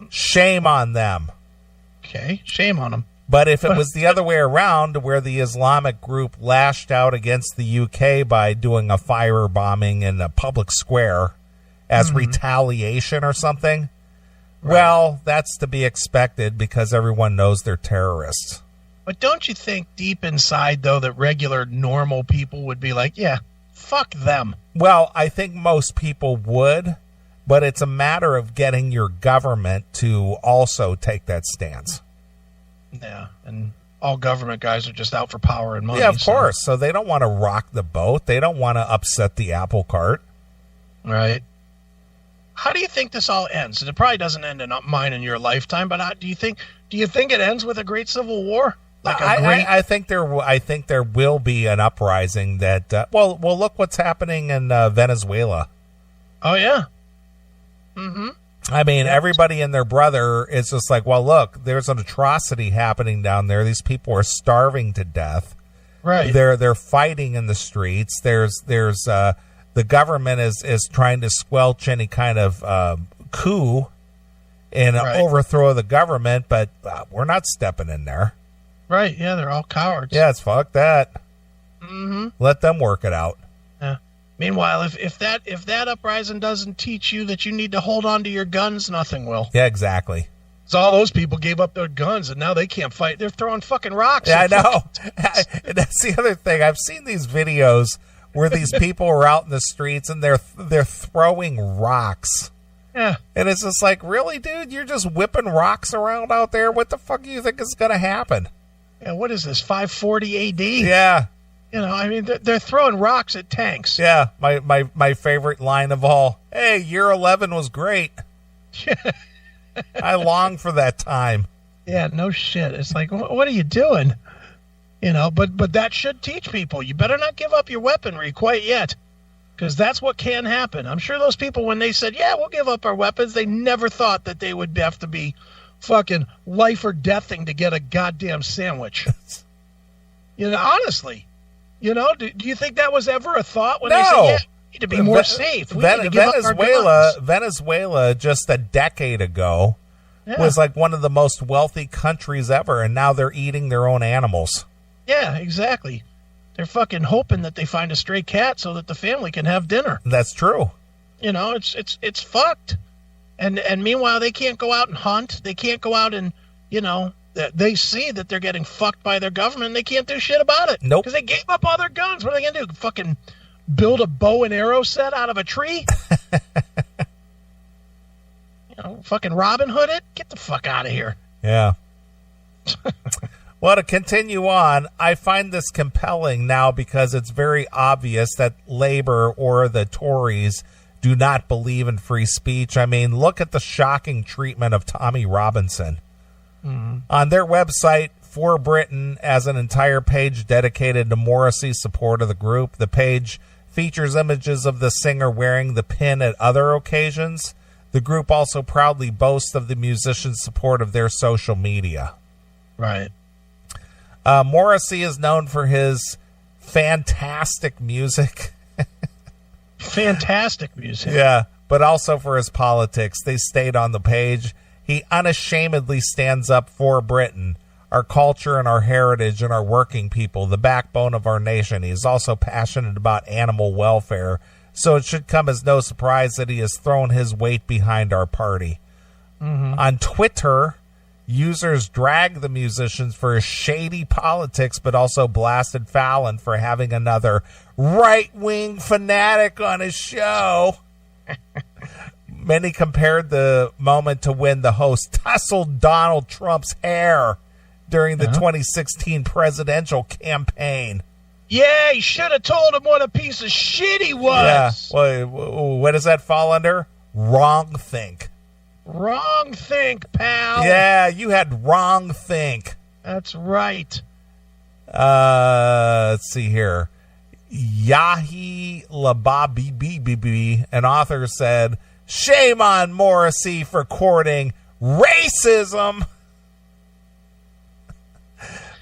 S1: Shame on them.
S2: Okay, shame on them.
S1: But if it was the other way around, where the Islamic group lashed out against the UK by doing a firebombing in a public square as retaliation or something, well, that's to be expected because everyone knows they're terrorists.
S2: But don't you think deep inside, though, that regular, normal people would be like, yeah, fuck them?
S1: Well, I think most people would, but it's a matter of getting your government to also take that stance.
S2: Yeah, and all government guys are just out for power and money.
S1: Yeah, of course. So they don't want to rock the boat. They don't want to upset the apple cart.
S2: Right. How do you think this all ends? And it probably doesn't end in mine in your lifetime, but do you think it ends with a great civil war? Like
S1: I think there will be an uprising that. Well, look what's happening in Venezuela.
S2: Oh, yeah. Mm-hmm.
S1: I mean, everybody and their brother is just like, well, look, there's an atrocity happening down there. These people are starving to death.
S2: Right.
S1: They're fighting in the streets. There's the government is trying to squelch any kind of coup and overthrow the government, but we're not stepping in there.
S2: Right. Yeah, they're all cowards.
S1: Yeah, it's fuck that.
S2: Mm-hmm.
S1: Let them work it out.
S2: Yeah. Meanwhile, if that uprising doesn't teach you that you need to hold on to your guns, nothing will.
S1: Yeah, exactly.
S2: So all those people gave up their guns, and now they can't fight. They're throwing fucking rocks.
S1: Yeah, I know. That's the other thing. I've seen these videos where these people are out in the streets and they're throwing rocks.
S2: Yeah.
S1: And it's just like, really, dude? You're just whipping rocks around out there? What the fuck do you think is going to happen?
S2: Yeah, what is this, 540 AD?
S1: Yeah.
S2: You know, I mean, they're throwing rocks at tanks.
S1: Yeah, my favorite line of all. Hey, year 11 was great. I long for that time.
S2: Yeah, no shit. It's like, what are you doing? You know, but that should teach people. You better not give up your weaponry quite yet, because that's what can happen. I'm sure those people, when they said, yeah, we'll give up our weapons, they never thought that they would have to be fucking life or deathing to get a goddamn sandwich. You know, honestly. You know, do you think that was ever a thought when they said, yeah, we need to be more safe?
S1: Venezuela just a decade ago was like one of the most wealthy countries ever, and now they're eating their own animals.
S2: Yeah, exactly. They're fucking hoping that they find a stray cat so that the family can have dinner.
S1: That's true.
S2: You know, it's fucked. And meanwhile, they can't go out and hunt. They can't go out and, you know, they see that they're getting fucked by their government, and they can't do shit about it.
S1: Nope.
S2: Because they gave up all their guns. What are they going to do? Fucking build a bow and arrow set out of a tree? You know, fucking Robin Hood it? Get the fuck out of here.
S1: Yeah. Well, to continue on, I find this compelling now because it's very obvious that Labor or the Tories do not believe in free speech. I mean, look at the shocking treatment of Tommy Robinson. Mm-hmm. On their website, For Britain, as an entire page dedicated to Morrissey's support of the group. The page features images of the singer wearing the pin at other occasions. The group also proudly boasts of the musician's support of their social media.
S2: Right.
S1: Morrissey is known for his fantastic music.
S2: Fantastic music.
S1: Yeah, but also for his politics. They stayed on the page. He unashamedly stands up for Britain, our culture and our heritage and our working people, the backbone of our nation. He is also passionate about animal welfare, so it should come as no surprise that he has thrown his weight behind our party. Mm-hmm. On Twitter, users dragged the musicians for his shady politics, but also blasted Fallon for having another right-wing fanatic on his show. Many compared the moment to when the host tussled Donald Trump's hair during the 2016 presidential campaign.
S2: Yeah, he should have told him what a piece of shit he was.
S1: Yeah. Well, what does that fall under? Wrong think.
S2: Wrong think, pal.
S1: Yeah, you had wrong think.
S2: That's right.
S1: Let's see here. Yahi Lababibibi, an author, said, "Shame on Morrissey for courting racism."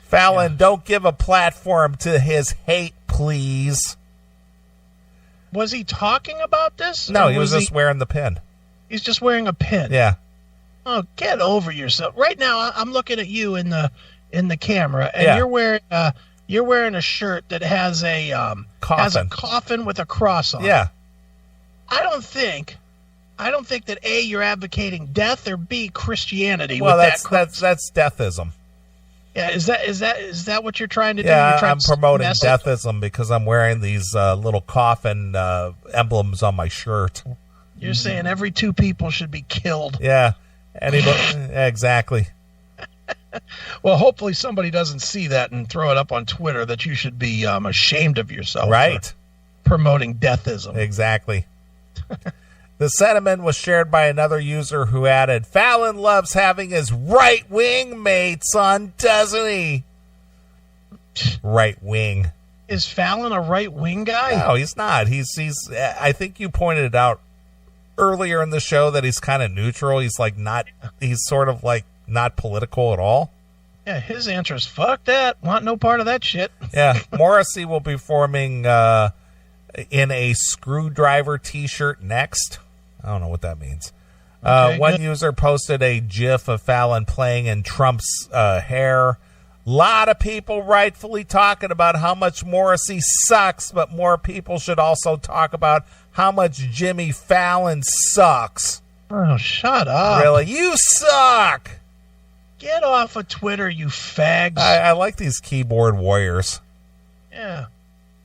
S1: Fallon, don't give a platform to his hate, please.
S2: Was he talking about this?
S1: No, he was just wearing the pin.
S2: He's just wearing a pin.
S1: Yeah.
S2: Oh, get over yourself. Right now, I'm looking at you in the camera, and you're wearing a shirt that has a coffin with a cross on it.
S1: Yeah.
S2: I don't think that A, you're advocating death, or B, Christianity.
S1: Well,
S2: with
S1: that's deathism.
S2: Yeah, is that what you're trying to do?
S1: Yeah,
S2: I'm
S1: promoting deathism because I'm wearing these little coffin emblems on my shirt.
S2: You're saying every two people should be killed.
S1: Yeah, exactly.
S2: Well, hopefully somebody doesn't see that and throw it up on Twitter that you should be ashamed of yourself.
S1: Right.
S2: For promoting deathism.
S1: Exactly. The sentiment was shared by another user who added, "Fallon loves having his right-wing mates on, doesn't he?" Right wing.
S2: Is Fallon a right-wing guy?
S1: No, he's not. He's. I think you pointed it out earlier in the show that he's kind of neutral. He's like he's sort of like not political at all.
S2: Yeah, his answer is fuck that. Want no part of that shit.
S1: Yeah, Morrissey will be performing in a screwdriver T-shirt next. I don't know what that means.
S2: Okay,
S1: one user posted a GIF of Fallon playing in Trump's hair. A lot of people rightfully talking about how much Morrissey sucks, but more people should also talk about how much Jimmy Fallon sucks.
S2: Oh, shut up.
S1: Really? You suck!
S2: Get off of Twitter, you fags.
S1: I like these keyboard warriors.
S2: Yeah.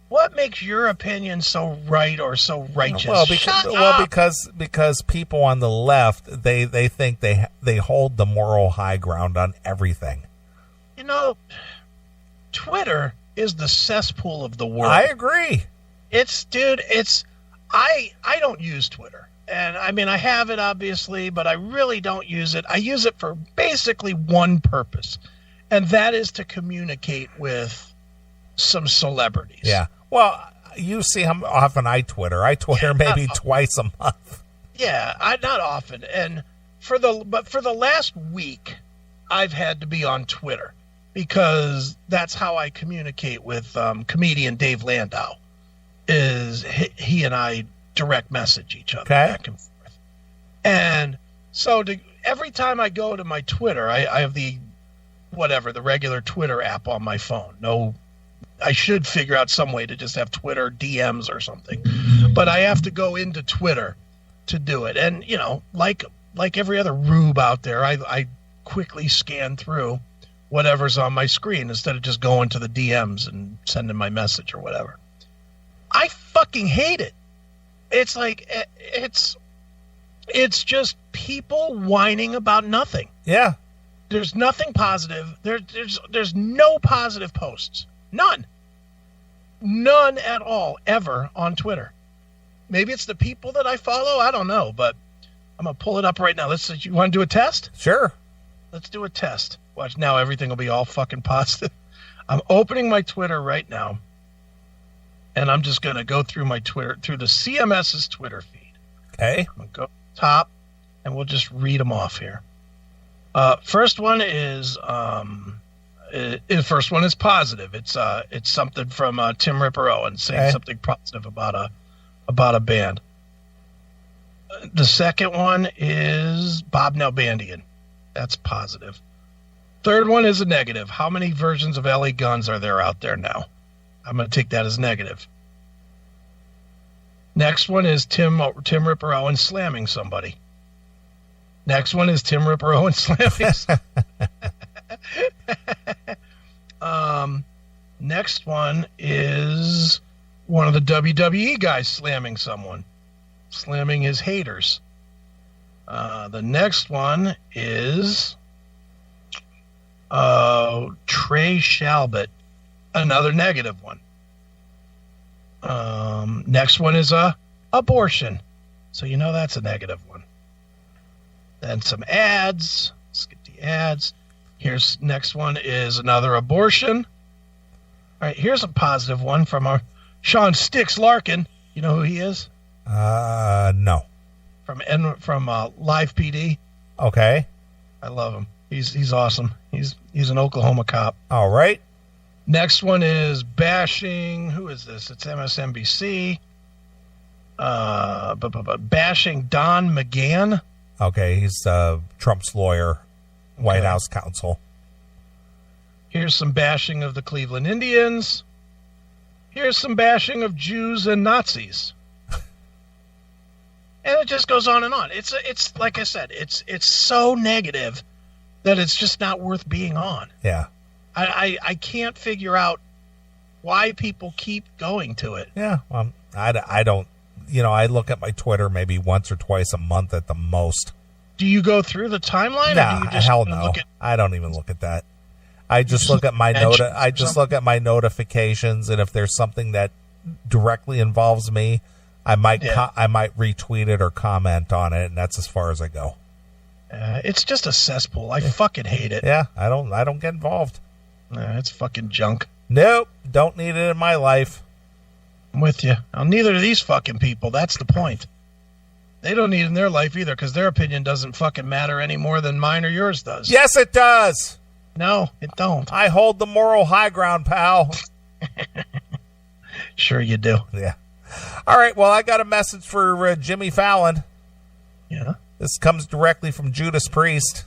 S2: What makes your opinion so right or so righteous?
S1: Well, because people on the left, they think they hold the moral high ground on everything.
S2: You know, Twitter is the cesspool of the world.
S1: I agree.
S2: I don't use Twitter. And I mean, I have it obviously, but I really don't use it. I use it for basically one purpose, and that is to communicate with some celebrities.
S1: Yeah. Well, you see how often I Twitter. I Twitter maybe twice a month.
S2: Yeah, not often. And for the last week, I've had to be on Twitter because that's how I communicate with comedian Dave Landau. Is he and I direct message each other back and forth. And so every time I go to my Twitter, I have the regular Twitter app on my phone. I should figure out some way to just have Twitter DMs or something, but I have to go into Twitter to do it. And, you know, like every other rube out there, I quickly scan through whatever's on my screen instead of just going to the DMs and sending my message or whatever. I fucking hate it. It's like, it's just people whining about nothing.
S1: Yeah.
S2: There's nothing positive. There's no positive posts. None at all, ever on Twitter. Maybe it's the people that I follow. I don't know, but I'm going to pull it up right now. You want to do a test?
S1: Sure.
S2: Let's do a test. Watch now. Everything will be all fucking positive. I'm opening my Twitter right now, and I'm just going to go through my Twitter, through the CMS's Twitter feed.
S1: Okay.
S2: I'm going to go top, and we'll just read them off here. First one is... the first one is positive. It's something from Tim Ripper Owens saying something positive about a band. The second one is Bob Nalbandian. That's positive. Third one is a negative. How many versions of LA Guns are there out there now? I'm going to take that as negative. Next one is Tim Ripper Owens slamming somebody. Next one is Tim Ripper Owens slamming somebody. Next one is one of the WWE guys slamming his haters. The next one is Trey Shalbert, another negative one. Next one is abortion, so you know that's a negative one. Then some ads. Let's get the ads. Next one is another abortion. All right, here's a positive one from our Sean Sticks Larkin. You know who he is?
S1: No.
S2: From Live PD.
S1: Okay.
S2: I love him. He's awesome. He's an Oklahoma cop.
S1: All right.
S2: Next one is bashing. Who is this? It's MSNBC. Bashing Don McGahn.
S1: Okay, he's Trump's lawyer. White House counsel.
S2: Here's some bashing of the Cleveland Indians. Here's some bashing of Jews and Nazis. And it just goes on and on. It's like I said, it's so negative that it's just not worth being on.
S1: Yeah.
S2: I can't figure out why people keep going to it.
S1: Yeah. I don't, I look at my Twitter maybe once or twice a month at the most.
S2: Do you go through the timeline?
S1: Nah,
S2: or do you just
S1: hell no. I don't even look at that. I just look at my look at my notifications, and if there's something that directly involves me, I might retweet it or comment on it, and that's as far as I go.
S2: It's just a cesspool. I fucking hate it.
S1: Yeah, I don't get involved.
S2: It's fucking junk.
S1: Nope, don't need it in my life.
S2: I'm with you. Neither do these fucking people. That's the point. They don't need in their life either, because their opinion doesn't fucking matter any more than mine or yours does.
S1: Yes, it does.
S2: No, it don't.
S1: I hold the moral high ground, pal.
S2: Sure you do.
S1: Yeah. All right, well, I got a message for Jimmy Fallon.
S2: Yeah.
S1: This comes directly from Judas Priest.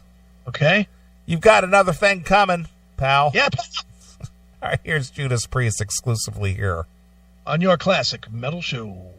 S2: Okay.
S1: You've got another thing coming, pal.
S2: Yep.
S1: All right, here's Judas Priest exclusively here
S2: On your classic metal show.